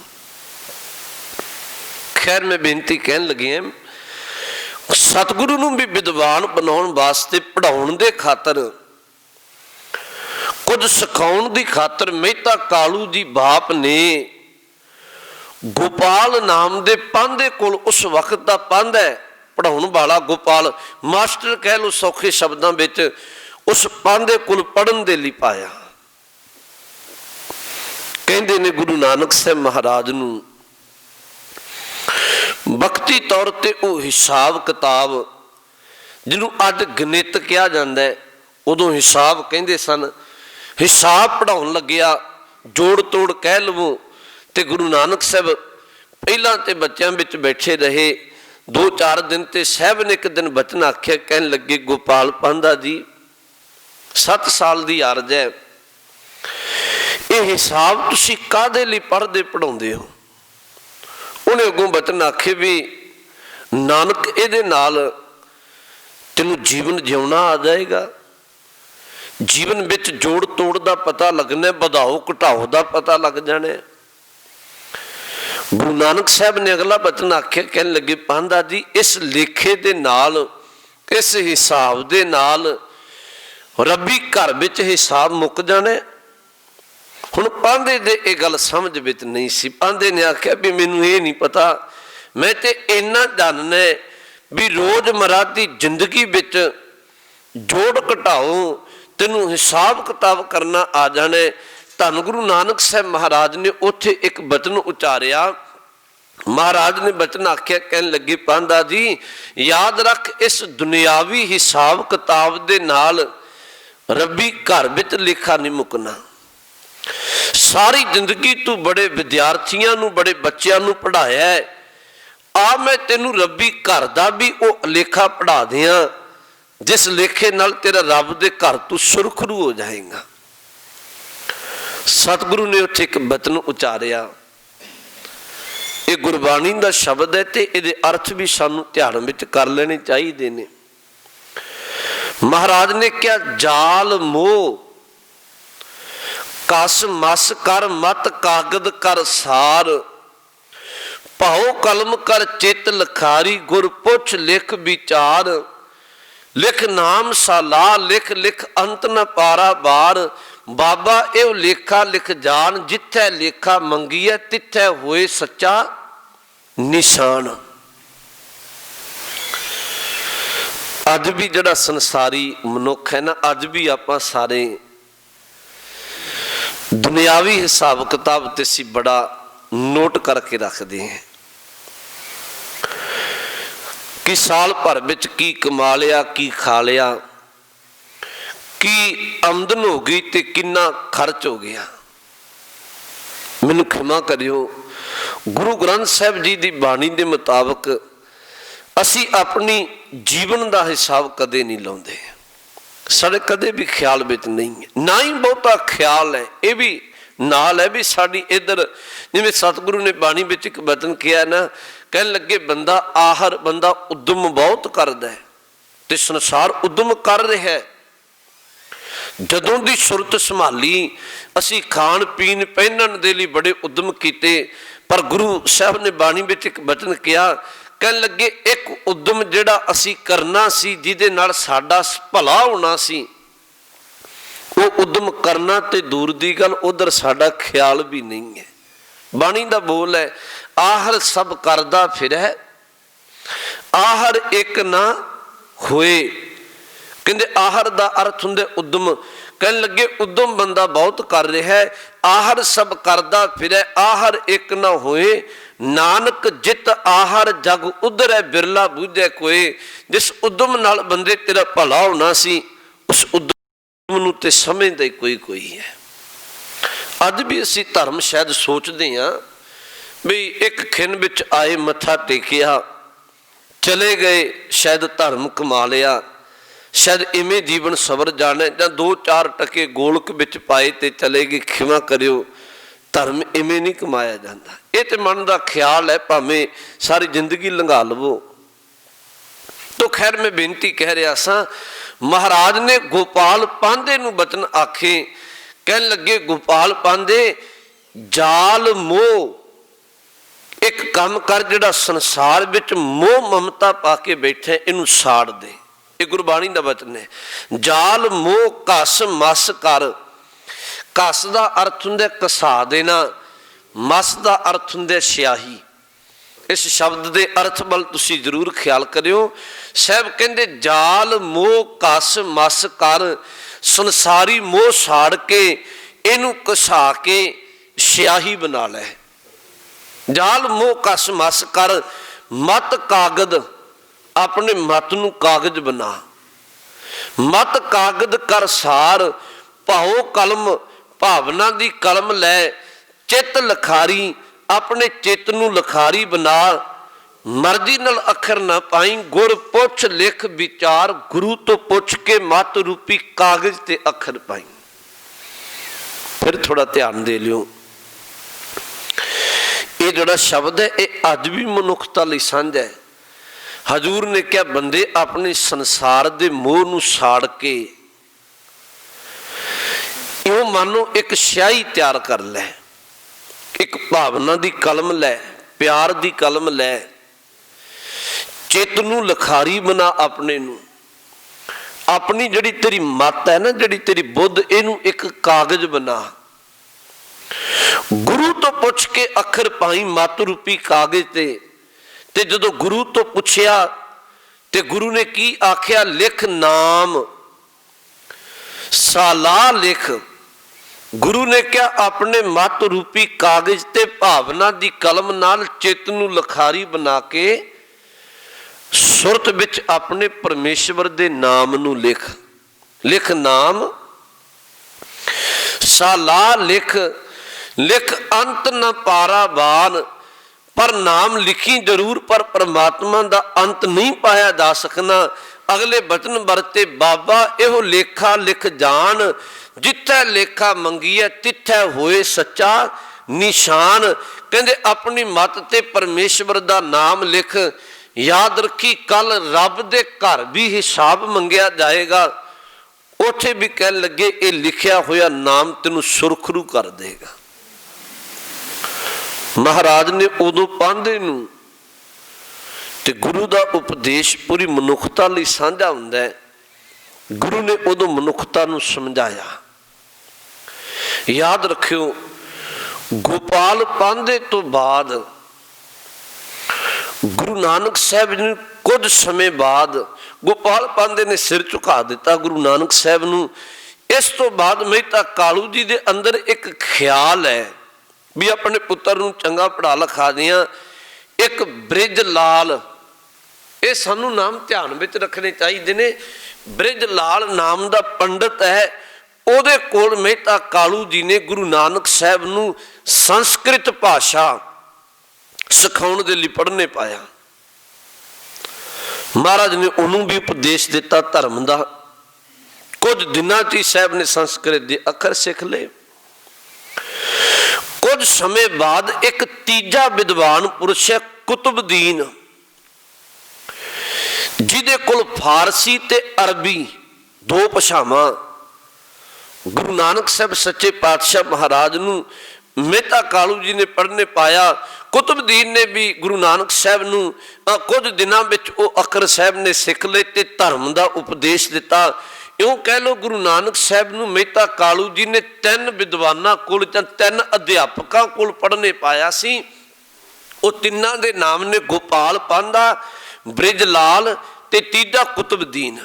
ਖੈਰ, ਮੈਂ ਬੇਨਤੀ ਕਹਿਣ ਲੱਗਿਆ, ਸਤਿਗੁਰੂ ਨੂੰ ਵੀ ਵਿਦਵਾਨ ਬਣਾਉਣ ਵਾਸਤੇ, ਪੜ੍ਹਾਉਣ ਦੇ ਖਾਤਰ, ਕੁਝ ਸਿਖਾਉਣ ਦੀ ਖਾਤਰ ਮਹਿਤਾ ਕਾਲੂ ਜੀ ਬਾਪ ਨੇ ਗੋਪਾਲ ਨਾਮ ਦੇ ਪਾਂਧੇ ਕੋਲ, ਉਸ ਵਕਤ ਦਾ ਪਾਂਧਾ ਹੈ ਪੜ੍ਹਾਉਣ ਵਾਲਾ, ਗੋਪਾਲ ਮਾਸਟਰ ਕਹਿ ਲਓ ਸੌਖੇ ਸ਼ਬਦਾਂ ਵਿੱਚ, ਉਸ ਪਾਂਧੇ ਕੋਲ ਪੜ੍ਹਨ ਦੇ ਲਈ ਪਾਇਆ। ਕਹਿੰਦੇ ਨੇ ਗੁਰੂ ਨਾਨਕ ਸਾਹਿਬ ਮਹਾਰਾਜ ਨੂੰ ਵਕਤੀ ਤੌਰ ਤੇ ਉਹ ਹਿਸਾਬ ਕਿਤਾਬ, ਜਿਹਨੂੰ ਅੱਜ ਗਣਿਤ ਕਿਹਾ ਜਾਂਦਾ, ਉਦੋਂ ਹਿਸਾਬ ਕਹਿੰਦੇ ਸਨ, ਹਿਸਾਬ ਪੜ੍ਹਾਉਣ ਲੱਗਿਆ, ਜੋੜ ਤੋੜ ਕਹਿ ਲਵੋ। ਤੇ ਗੁਰੂ ਨਾਨਕ ਸਾਹਿਬ ਪਹਿਲਾਂ ਤੇ ਬੱਚਿਆਂ ਵਿੱਚ ਬੈਠੇ ਰਹੇ 2-4 दिन ਤੇ ਸਾਹਿਬ ਨੇ ਇੱਕ ਦਿਨ ਬਚਨ ਆਖਿਆ, ਕਹਿਣ ਲੱਗੇ ਗੋਪਾਲ ਪਾਂਧਾ ਜੀ 7 ਸਾਲ ਦੀ ਅਰਜ਼ ਹੈ, ਇਹ ਹਿਸਾਬ ਤੁਸੀਂ ਕਾਹਦੇ ਲਈ ਪੜ੍ਹਦੇ ਪੜ੍ਹਾਉਂਦੇ ਹੋ? ਉਹਨੇ ਅੱਗੋਂ ਬਚਨ ਆਖੇ ਵੀ ਨਾਨਕ ਇਹਦੇ ਨਾਲ ਤੈਨੂੰ ਜੀਵਨ ਜਿਉਣਾ ਆ ਜਾਏਗਾ, ਜੀਵਨ ਵਿੱਚ ਜੋੜ ਤੋੜ ਦਾ ਪਤਾ ਲੱਗਣਾ, ਵਧਾਓ ਘਟਾਓ ਦਾ ਪਤਾ ਲੱਗ ਜਾਣਾ। ਗੁਰੂ ਨਾਨਕ ਸਾਹਿਬ ਨੇ ਅਗਲਾ ਬਚਨ ਆਖਿਆ, ਕਹਿਣ ਲੱਗੇ ਪਾਂਧਾ ਜੀ ਇਸ ਲੇਖੇ ਦੇ ਨਾਲ, ਇਸ ਹਿਸਾਬ ਦੇ ਨਾਲ ਰੱਬੀ ਘਰ ਵਿੱਚ ਹਿਸਾਬ ਮੁੱਕ ਜਾਣਾ। ਹੁਣ ਪਾਂਧੇ ਦੇ ਇਹ ਗੱਲ ਸਮਝ ਵਿੱਚ ਨਹੀਂ ਸੀ। ਪਾਂਧੇ ਨੇ ਆਖਿਆ ਵੀ ਮੈਨੂੰ ਇਹ ਨਹੀਂ ਪਤਾ, ਮੈਂ ਤੇ ਇੰਨਾ ਜਾਣਨਾ ਵੀ ਰੋਜ਼ਮਰਾ ਦੀ ਜ਼ਿੰਦਗੀ ਵਿੱਚ ਜੋੜ ਘਟਾਓ ਤੈਨੂੰ ਹਿਸਾਬ ਕਿਤਾਬ ਕਰਨਾ ਆ ਜਾਣਾ। ਧੰਨ ਗੁਰੂ ਨਾਨਕ ਸਾਹਿਬ ਮਹਾਰਾਜ ਨੇ ਉੱਥੇ ਇੱਕ ਬਚਨ ਉਚਾਰਿਆ। ਮਹਾਰਾਜ ਨੇ ਬਚਨ ਆਖਿਆ, ਕਹਿਣ ਲੱਗੇ ਪਾਂਧਾ ਜੀ ਯਾਦ ਰੱਖ ਇਸ ਦੁਨਿਆਵੀ ਹਿਸਾਬ ਕਿਤਾਬ ਦੇ ਨਾਲ ਰੱਬੀ ਘਰ ਵਿੱਚ ਲੇਖਾ ਨਹੀਂ ਮੁੱਕਣਾ। ਸਾਰੀ ਜ਼ਿੰਦਗੀ ਤੂੰ ਬੜੇ ਵਿਦਿਆਰਥੀਆਂ ਨੂੰ, ਬੜੇ ਬੱਚਿਆਂ ਨੂੰ ਪੜ੍ਹਾਇਆ ਹੈ, ਆ ਮੈਂ ਤੈਨੂੰ ਰੱਬੀ ਘਰ ਦਾ ਵੀ ਉਹ ਲੇਖਾ ਪੜ੍ਹਾ ਦਿਆਂ ਜਿਸ ਲੇਖੇ ਨਾਲ ਤੇਰਾ ਰੱਬ ਦੇ ਘਰ ਤੂੰ ਸੁਰਖਰੂ ਹੋ ਜਾਏਗਾ। ਸਤਿਗੁਰੂ ਨੇ ਉੱਥੇ ਇੱਕ ਬਚਨ ਉਚਾਰਿਆ। ਇਹ ਗੁਰਬਾਣੀ ਦਾ ਸ਼ਬਦ ਹੈ ਤੇ ਇਹਦੇ ਅਰਥ ਵੀ ਸਾਨੂੰ ਧਿਆਨ ਵਿੱਚ ਕਰ ਲੈਣੇ ਚਾਹੀਦੇ ਨੇ। ਮਹਾਰਾਜ ਨੇ ਕਿਹਾ ਜਾਲ ਮੋਹ ਕਸ ਮਸ ਕਰ ਮਤ ਕਾਗਦ ਕਰ ਸਾਰ, ਭਾਉ ਕਲਮ ਕਰ ਚਿੱਤ ਲਖਾਰੀ, ਗੁਰ ਪੁੱਛ ਲਿਖ ਵਿਚਾਰ, ਲਿਖ ਨਾਮ ਸਾਲਾ ਲਿਖ ਲਿਖ ਅੰਤ ਨ ਪਾਰਾ ਬਾਰ। ਬਾਬਾ ਇਹ ਲੇਖਾ ਲਿਖ ਜਾਣ, ਜਿੱਥੇ ਲੇਖਾ ਮੰਗੀਐ ਤਿੱਥੇ ਹੋਏ ਸੱਚਾ ਨਿਸ਼ਾਨ। ਅੱਜ ਵੀ ਜਿਹੜਾ ਸੰਸਾਰੀ ਮਨੁੱਖ ਹੈ ਨਾ, ਅੱਜ ਵੀ ਆਪਾਂ ਸਾਰੇ ਦੁਨਿਆਵੀ ਹਿਸਾਬ ਕਿਤਾਬ ਤੇ ਅਸੀਂ ਬੜਾ ਨੋਟ ਕਰਕੇ ਰੱਖਦੇ ਹਾਂ ਕਿ ਸਾਲ ਭਰ ਵਿੱਚ ਕੀ ਕਮਾ ਲਿਆ, ਕੀ ਖਾ ਲਿਆ, ਕੀ ਆਮਦਨ ਹੋ ਗਈ ਤੇ ਕਿੰਨਾ ਖਰਚ ਹੋ ਗਿਆ। ਮੈਨੂੰ ਖਿਮਾ ਕਰਿਓ, ਗੁਰੂ ਗ੍ਰੰਥ ਸਾਹਿਬ ਜੀ ਦੀ ਬਾਣੀ ਦੇ ਮੁਤਾਬਕ ਅਸੀਂ ਆਪਣੀ ਜੀਵਨ ਦਾ ਹਿਸਾਬ ਕਦੇ ਨਹੀਂ ਲਾਉਂਦੇ। ਸਾਡੇ ਕਦੇ ਵੀ ਖਿਆਲ ਵਿੱਚ ਨਹੀਂ ਹੈ, ਨਾ ਹੀ ਬਹੁਤਾ ਖਿਆਲ ਹੈ। ਇਹ ਵੀ ਨਾਲ ਹੈ ਵੀ ਸਾਡੀ ਇੱਧਰ, ਜਿਵੇਂ ਸਤਿਗੁਰੂ ਨੇ ਬਾਣੀ ਵਿੱਚ ਇੱਕ ਬਚਨ ਕਿਹਾ ਨਾ, ਕਹਿਣ ਲੱਗੇ ਬੰਦਾ ਆਹਰ, ਬੰਦਾ ਉਦਮ ਬਹੁਤ ਕਰਦਾ ਹੈ ਤੇ ਸੰਸਾਰ ਉਦਮ ਕਰ ਰਿਹਾ ਹੈ। ਜਦੋਂ ਦੀ ਸੁਰਤ ਸੰਭਾਲੀ ਅਸੀਂ ਖਾਣ ਪੀਣ ਪਹਿਨਣ ਦੇ ਲਈ ਬੜੇ ਉਦਮ ਕੀਤੇ, ਪਰ ਗੁਰੂ ਸਾਹਿਬ ਨੇ ਬਾਣੀ ਵਿੱਚ ਇੱਕ ਬਚਨ ਕਿਹਾ, ਕਹਿਣ ਲੱਗੇ ਇੱਕ ਉਦਮ ਜਿਹੜਾ ਅਸੀਂ ਕਰਨਾ ਸੀ ਜਿਹਦੇ ਨਾਲ ਸਾਡਾ ਭਲਾ ਹੋਣਾ ਸੀ, ਉਹ ਉਦਮ ਕਰਨਾ ਤੇ ਦੂਰ ਦੀ ਗੱਲ, ਉਧਰ ਸਾਡਾ ਖਿਆਲ ਵੀ ਨਹੀਂ ਹੈ। ਬਾਣੀ ਦਾ ਬੋਲ ਹੈ ਆਹਰ ਸਭ ਕਰਦਾ ਫਿਰੈ, ਆਹਰ ਇੱਕ ਨਾ ਹੋਏ। ਕਹਿੰਦੇ ਆਹਰ ਦਾ ਅਰਥ ਹੁੰਦਾ ਉਦਮ। ਕਹਿਣ ਲੱਗੇ ਉਦਮ ਬੰਦਾ ਬਹੁਤ ਕਰ ਰਿਹਾ ਹੈ, ਆਹਰ ਸਭ ਕਰਦਾ ਫਿਰੈ, ਆਹਰ ਇੱਕ ਨਾ ਹੋਏ। ਨਾਨਕ ਜਿਤ ਆਹਰ ਜਗ ਉਧਰੈ, ਬਿਰਲਾ ਬੂਝੈ ਕੋਏ। ਜਿਸ ਉਦਮ ਨਾਲ ਬੰਦੇ ਤੇਰਾ ਭਲਾ ਹੋਣਾ ਸੀ, ਉਸ ਉਦਮ ਨੂੰ ਤੇ ਸਮਝਦਾ ਹੀ ਕੋਈ ਹੈ। ਅੱਜ ਵੀ ਅਸੀਂ ਧਰਮ ਸ਼ਾਇਦ ਸੋਚਦੇ ਹਾਂ ਵੀ ਇੱਕ ਖਿੰਨ ਵਿੱਚ ਆਏ, ਮੱਥਾ ਟੇਕਿਆ, ਚਲੇ ਗਏ, ਸ਼ਾਇਦ ਧਰਮ ਕਮਾ ਲਿਆ, ਸ਼ਾਇਦ ਇਵੇਂ ਜੀਵਨ ਸਵਰ ਜਾਣਾ, ਜਾਂ 2-4 ਟਕੇ ਗੋਲਕ ਵਿੱਚ ਪਾਏ ਤੇ ਚਲੇ ਗਏ। ਖਿਮਾ ਕਰਿਓ, ਧਰਮ ਇਵੇਂ ਨਹੀਂ ਕਮਾਇਆ ਜਾਂਦਾ। ਇਹ ਤੇ ਮਨ ਦਾ ਖਿਆਲ ਹੈ, ਭਾਵੇਂ ਸਾਰੀ ਜ਼ਿੰਦਗੀ ਲੰਘਾ ਲਵੋ। ਤੋ ਖੈਰ ਮੈਂ ਬੇਨਤੀ ਕਹਿ ਰਿਹਾ ਸਾਂ, ਮਹਾਰਾਜ ਨੇ ਗੋਪਾਲ ਪਾਂਧੇ ਨੂੰ ਬਚਨ ਆਖੇ, ਕਹਿਣ ਲੱਗੇ ਗੋਪਾਲ ਪਾਂਧੇ ਜਾਲ ਮੋਹ, ਇੱਕ ਕੰਮ ਕਰ ਜਿਹੜਾ ਸੰਸਾਰ ਵਿੱਚ ਮੋਹ ਮਮਤਾ ਪਾ ਕੇ ਬੈਠੇ, ਇਹਨੂੰ ਸਾੜ ਦੇ। ਇਹ ਗੁਰਬਾਣੀ ਦਾ ਬਚਨ ਹੈ। ਜਾਲ ਮੋਹ ਕਸ ਮਸ ਕਰ। ਕਸ ਦਾ ਅਰਥ ਹੁੰਦਾ ਘਸਾ ਦੇਣਾ, ਮਸ ਦਾ ਅਰਥ ਹੁੰਦਾ ਸਿਆਹੀ। ਇਸ ਸ਼ਬਦ ਦੇ ਅਰਥ ਵੱਲ ਤੁਸੀਂ ਜ਼ਰੂਰ ਖਿਆਲ ਕਰਿਓ। ਸਾਹਿਬ ਕਹਿੰਦੇ ਜਾਲ ਮੋਹ ਕਸ ਮਸ ਕਰ, ਸੰਸਾਰੀ ਮੋਹ ਸਾੜ ਕੇ ਇਹਨੂੰ ਘਸਾ ਕੇ ਸਿਆਹੀ ਬਣਾ ਲੈ। ਜਾਲ ਮੋਹ ਕਸ ਮਸ ਕਰ, ਮਤ ਕਾਗਦ, ਆਪਣੇ ਮਤ ਨੂੰ ਕਾਗਜ਼ ਬਣਾ। ਮਤ ਕਾਗਜ਼ ਕਰ ਸਾਰ, ਭਾਉ ਕਲਮ, ਭਾਵਨਾ ਦੀ ਕਲਮ ਲੈ। ਚਿੱਤ ਲਖਾਰੀ, अपने चित्त नूं लखारी बना, मर्जी नाल अखर ना पाई, गुर पुछ लिख विचार, गुरु तो पुछ के मत रूपी कागज ते अखर पाई। फिर थोड़ा ध्यान दे लियो, ये जोड़ा शब्द है ये अज भी मनुखता लई सांझा है। हजूर ने क्या बंदे अपने संसार दे मोह नूं साड़ के इउं मानो एक स्याही तैयार कर लै, एक भावना दी कलम लै, प्यार दी कलम लै, चित्त नूं लखारी बना अपने नूं, अपनी जिहड़ी तेरी मत है ना, जिहड़ी तेरी बुद्ध, इहनूं एक कागज बना, गुरु तो पुछ के अखर पाई मत रूपी कागज ते जदों गुरु तो पुछया ते गुरु ने की आख्या, लिख नाम साला लिख। गुरु ने क्या अपने मत रूपी कागज ते भावना दी कलम नाल चित्त नूं लखारी बना के सुरत विच अपने परमेश्वर दे नाम नूं लिख। लिख नाम साला लिख, लिख अंत न पारा बान। पर नाम लिखी जरूर, पर परमात्मा दा अंत नहीं पाया जा सकना। अगले बचन वरते बाबा एहो लेखा लिख जान, जिथे लेखा मंगीए तिथे होए सच्चा निशान। कहंदे अपनी मत ते परमेश्वर दा नाम लिख। याद रखी कल रब दे घर भी हिसाब मंगिया जाएगा, उथे भी कह लगे ये लिखिया होया नाम तेनू सुरखरू कर देगा। महाराज ने उदों पांधे नूं ते गुरु दा उपदेश पूरी मनुखता लई सांझा हुंदा है। गुरु ने उदों मनुखता नूं समझाया। याद रखियो गोपाल पांधे तो बाद गुरु नानक साहब जी कुछ समय बाद गोपाल पांधे ने सिर झुका दिता गुरु नानक साहब नूं। इस तो बाद मेहता कालू जी दे अंदर एक ख्याल है भी अपने पुत्र नूं चंगा पढ़ा लिखा दियां। एक ब्रिज लाल, ये सानू नाम ध्यान विच रखने चाहिए ने। ब्रिज लाल नाम दा पंडित है, उहदे कोल मेहता कालू जी ने गुरु नानक साहब नूं संस्कृत भाषा सिखाउण दे लई पढ़ने पाया। महाराज ने उन्होंने भी उपदेश दिता धर्म का। कुछ दिनों च साहब ने संस्कृत के अखर सीख ले। कुछ समय बाद एक तीजा विद्वान पुरुष है कुतुबदीन, जिहदे कोल फारसी ते अरबी दो भाषावां। गुरु नानक साहब सच्चे पातशाह महाराज नूं मेहता कालू जी ने पढ़ने पाया। कुतुबदीन ने भी गुरु नानक साहब नूं कुछ दिनों में वो अखर साहब ने सीख ले ते धर्म का उपदेश दिता। यूं कह लो गुरु नानक साहब नूं मेहता कालू जी ने 3 विद्वानां कोल 3 अध्यापकों कोल पढ़ने पाया सी। वो तिन्हां दे नाम ने गोपाल पांधा, ब्रिज लाल ते तीजा कुतुबदीन।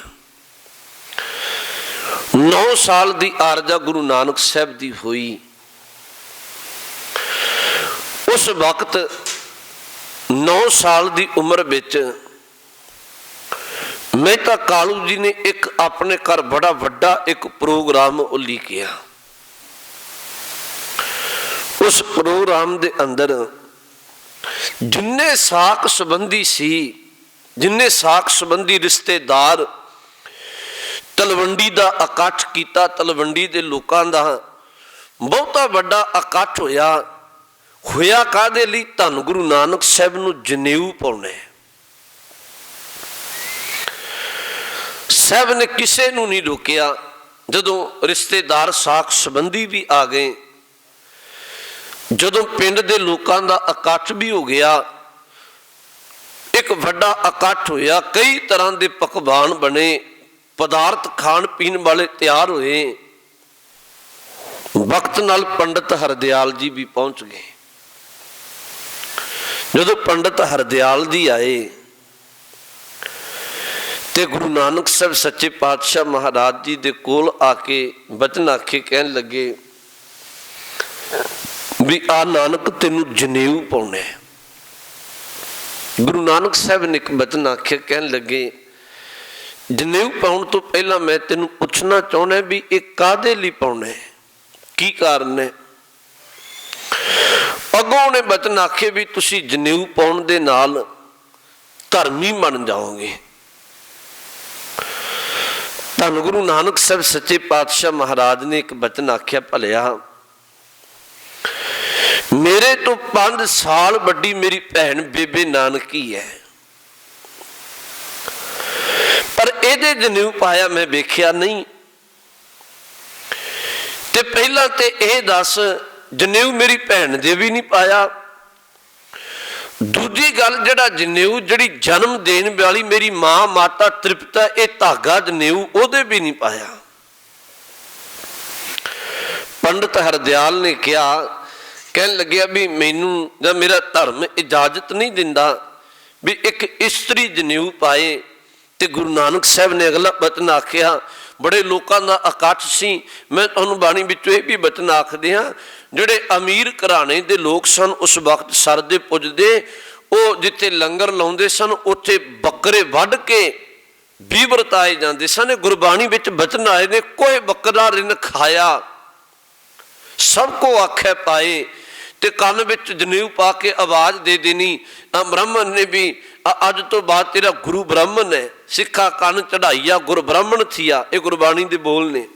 9 साल की आरजा गुरु नानक साहब की हुई। उस वक्त 9 साल की उम्र विच मेहता कालू जी ने एक अपने घर बड़ा वड्डा एक प्रोग्राम उलीकिया। उस प्रोग्राम दे अंदर जिन्ने साक संबंधी सी, जिन्ने साक संबंधी रिश्तेदार तलवंडी का इकट्ठ किया। तलवंडी के लोगों का बहुता वड्डा इकट्ठ होया। होया काहदे लई? धन गुरु नानक साहब नूं जनेऊ पाउणे। साहब ने किसी नूं नहीं रोकिया। जदों रिश्तेदार साख संबंधी भी आ गए, जदों पिंड दे लोकां दा इकट्ठ भी हो गया, एक वड्डा इकट्ठ होया। कई तरह के पकवान बने, पदार्थ खाण पीण वाले तैयार होए। वक्त नाल पंडित हरदयाल जी भी पहुंच गए। जदों पंडित हरदयाल जी आए ते गुरु नानक साहब सच्चे पातशाह महाराज जी दे कोल आके बचन आखे, कहन लगे भी आ नानक तेनू जनेऊ पाउणे। गुरु नानक साहब ने एक बचन आखे, कहन लगे जनेऊ पाउण तो पहला मैं तेनू पुछना चाहना भी ये काहदे लई पाउणे, की कारण है? ਅੱਗੋਂ ਉਹਨੇ ਬਚਨ ਆਖੇ ਵੀ ਤੁਸੀਂ ਜਨੇਊ ਪਾਉਣ ਦੇ ਨਾਲ ਧਰਮੀ ਬਣ ਜਾਓਗੇ। ਧੰਨ ਗੁਰੂ ਨਾਨਕ ਸਾਹਿਬ ਸੱਚੇ ਪਾਤਸ਼ਾਹ ਮਹਾਰਾਜ ਨੇ ਇੱਕ ਬਚਨ ਆਖਿਆ, ਭਲਿਆ ਮੇਰੇ ਤੋਂ 5 ਸਾਲ ਵੱਡੀ ਮੇਰੀ ਭੈਣ ਬੇਬੇ ਨਾਨਕੀ ਹੈ, ਪਰ ਇਹਦੇ ਜਨੇਊ ਪਾਇਆ ਮੈਂ ਵੇਖਿਆ ਨਹੀਂ। ਤੇ ਪਹਿਲਾਂ ਤੇ ਇਹ ਦੱਸ ਜਨੇਊ ਮੇਰੀ ਭੈਣ ਦੇ ਵੀ ਨਹੀਂ ਪਾਇਆ। ਦੂਜੀ ਗੱਲ, ਜਿਹੜਾ ਜਨੇਊ ਜਿਹੜੀ ਜਨਮ ਦੇਣ ਵਾਲੀ ਮੇਰੀ ਮਾਂ ਮਾਤਾ ਤ੍ਰਿਪਤਾ, ਇਹ ਧਾਗਾ ਜਨੇਊ ਉਹਦੇ ਵੀ ਨਹੀਂ ਪਾਇਆ। ਪੰਡਤ ਹਰਦਿਆਲ ਨੇ ਕਿਹਾ, ਕਹਿਣ ਲੱਗਿਆ ਵੀ ਮੈਨੂੰ ਜਾਂ ਮੇਰਾ ਧਰਮ ਇਜਾਜ਼ਤ ਨਹੀਂ ਦਿੰਦਾ ਵੀ ਇੱਕ ਇਸਤਰੀ ਜਨੇਊ ਪਾਏ। ਤੇ ਗੁਰੂ ਨਾਨਕ ਸਾਹਿਬ ਨੇ ਅਗਲਾ ਬਚਨ ਆਖਿਆ, ਬੜੇ ਲੋਕਾਂ ਦਾ ਇਕੱਠ ਸੀ, ਮੈਂ ਤੁਹਾਨੂੰ ਬਾਣੀ ਵਿੱਚੋਂ ਇਹ ਵੀ ਬਚਨ ਆਖਦੇ ਹਾਂ, ਜਿਹੜੇ ਅਮੀਰ ਘਰਾਣੇ ਦੇ ਲੋਕ ਸਨ ਉਸ ਵਕਤ ਸਰਦੇ ਪੁੱਜਦੇ, ਉਹ ਜਿੱਥੇ ਲੰਗਰ ਲਾਉਂਦੇ ਸਨ ਉੱਥੇ ਬੱਕਰੇ ਵੱਢ ਕੇ ਵੀ ਵਰਤਾਏ ਜਾਂਦੇ ਸਨ। ਗੁਰਬਾਣੀ ਵਿੱਚ ਬਚਨ ਆਏ ਨੇ, ਕੋਈ ਬੱਕਰਾ ਰਿਨ ਖਾਇਆ ਸਭ ਕੋ ਆਖੇ ਪਾਏ। ਤੇ ਕੰਨ ਵਿੱਚ ਜਨੇਊ ਪਾ ਕੇ ਆਵਾਜ਼ ਦੇ ਦੇਣੀ, ਬ੍ਰਾਹਮਣ ਨੇ ਵੀ ਅੱਜ ਤੋਂ ਬਾਅਦ ਤੇਰਾ ਗੁਰੂ ਬ੍ਰਾਹਮਣ ਹੈ, ਸਿੱਖਾ ਕੰਨ ਚੜਾਈਆ ਗੁਰ ਬ੍ਰਾਹਮਣ ਥੀਆ। ਇਹ ਗੁਰਬਾਣੀ ਦੇ ਬੋਲ ਨੇ।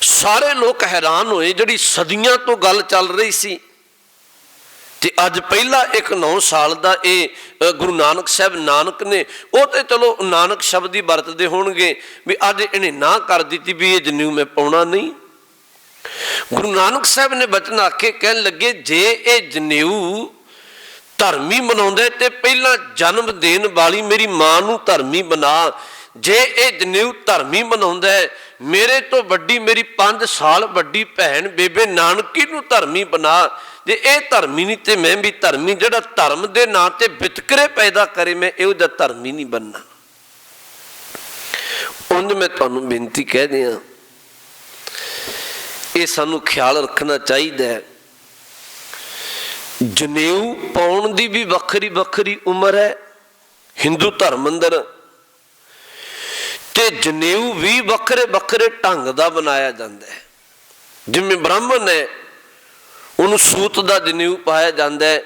ਸਾਰੇ ਲੋਕ ਹੈਰਾਨ ਹੋਏ, ਜਿਹੜੀ ਸਦੀਆਂ ਤੋਂ ਗੱਲ ਚੱਲ ਰਹੀ ਸੀ ਤੇ ਅੱਜ ਪਹਿਲਾ ਇੱਕ 9 ਸਾਲ ਦਾ ਇਹ ਗੁਰੂ ਨਾਨਕ ਸਾਹਿਬ ਨਾਨਕ ਨੇ, ਉਹ ਤੇ ਚਲੋ ਨਾਨਕ ਸ਼ਬਦ ਹੀ ਵਰਤਦੇ ਹੋਣਗੇ ਵੀ ਅੱਜ ਇਹਨੇ ਨਾ ਕਰ ਦਿੱਤੀ ਵੀ ਇਹ ਜਨੇਊ ਮੈਂ ਪਾਉਣਾ ਨਹੀਂ। ਗੁਰੂ ਨਾਨਕ ਸਾਹਿਬ ਨੇ ਬਚਨ ਆਖੇ, ਕਹਿਣ ਲੱਗੇ ਜੇ ਇਹ ਜਨੇਊ ਧਰਮੀ ਬਣਾਉਂਦੇ ਤੇ ਪਹਿਲਾਂ ਜਨਮ ਦੇਣ ਵਾਲੀ ਮੇਰੀ ਮਾਂ ਨੂੰ ਧਰਮੀ ਬਣਾ। ਜੇ ਇਹ ਜਨੇਊ ਧਰਮੀ ਬਣਾਉਂਦਾ, ਮੇਰੇ ਤੋਂ ਵੱਡੀ ਮੇਰੀ 5 ਸਾਲ ਵੱਡੀ ਭੈਣ ਬੇਬੇ ਨਾਨਕੀ ਨੂੰ ਧਰਮੀ ਬਣਾ। ਜੇ ਇਹ ਧਰਮੀ ਨਹੀਂ ਤੇ ਮੈਂ ਵੀ ਧਰਮੀ। ਜਿਹੜਾ ਧਰਮ ਦੇ ਨਾਂ ਤੇ ਵਿਤਕਰੇ ਪੈਦਾ ਕਰੇ, ਮੈਂ ਇਹੋ ਜਿਹਾ ਧਰਮੀ ਨਹੀਂ ਬਣਨਾ। ਉਂਝ ਮੈਂ ਤੁਹਾਨੂੰ ਬੇਨਤੀ ਕਹਿ ਦਿਆਂ, ਇਹ ਸਾਨੂੰ ਖਿਆਲ ਰੱਖਣਾ ਚਾਹੀਦਾ ਹੈ, ਜਨੇਊ ਪਾਉਣ ਦੀ ਵੀ ਵੱਖਰੀ ਵੱਖਰੀ ਉਮਰ ਹੈ ਹਿੰਦੂ ਧਰਮ ਅੰਦਰ, ਤੇ ਜਨੇਊ ਵੀ ਵੱਖਰੇ ਵੱਖਰੇ ਢੰਗ ਦਾ ਬਣਾਇਆ ਜਾਂਦਾ ਹੈ। ਜਿਵੇਂ ਬ੍ਰਾਹਮਣ ਹੈ ਉਹਨੂੰ ਸੂਤ ਦਾ ਜਨੇਊ ਪਾਇਆ ਜਾਂਦਾ ਹੈ,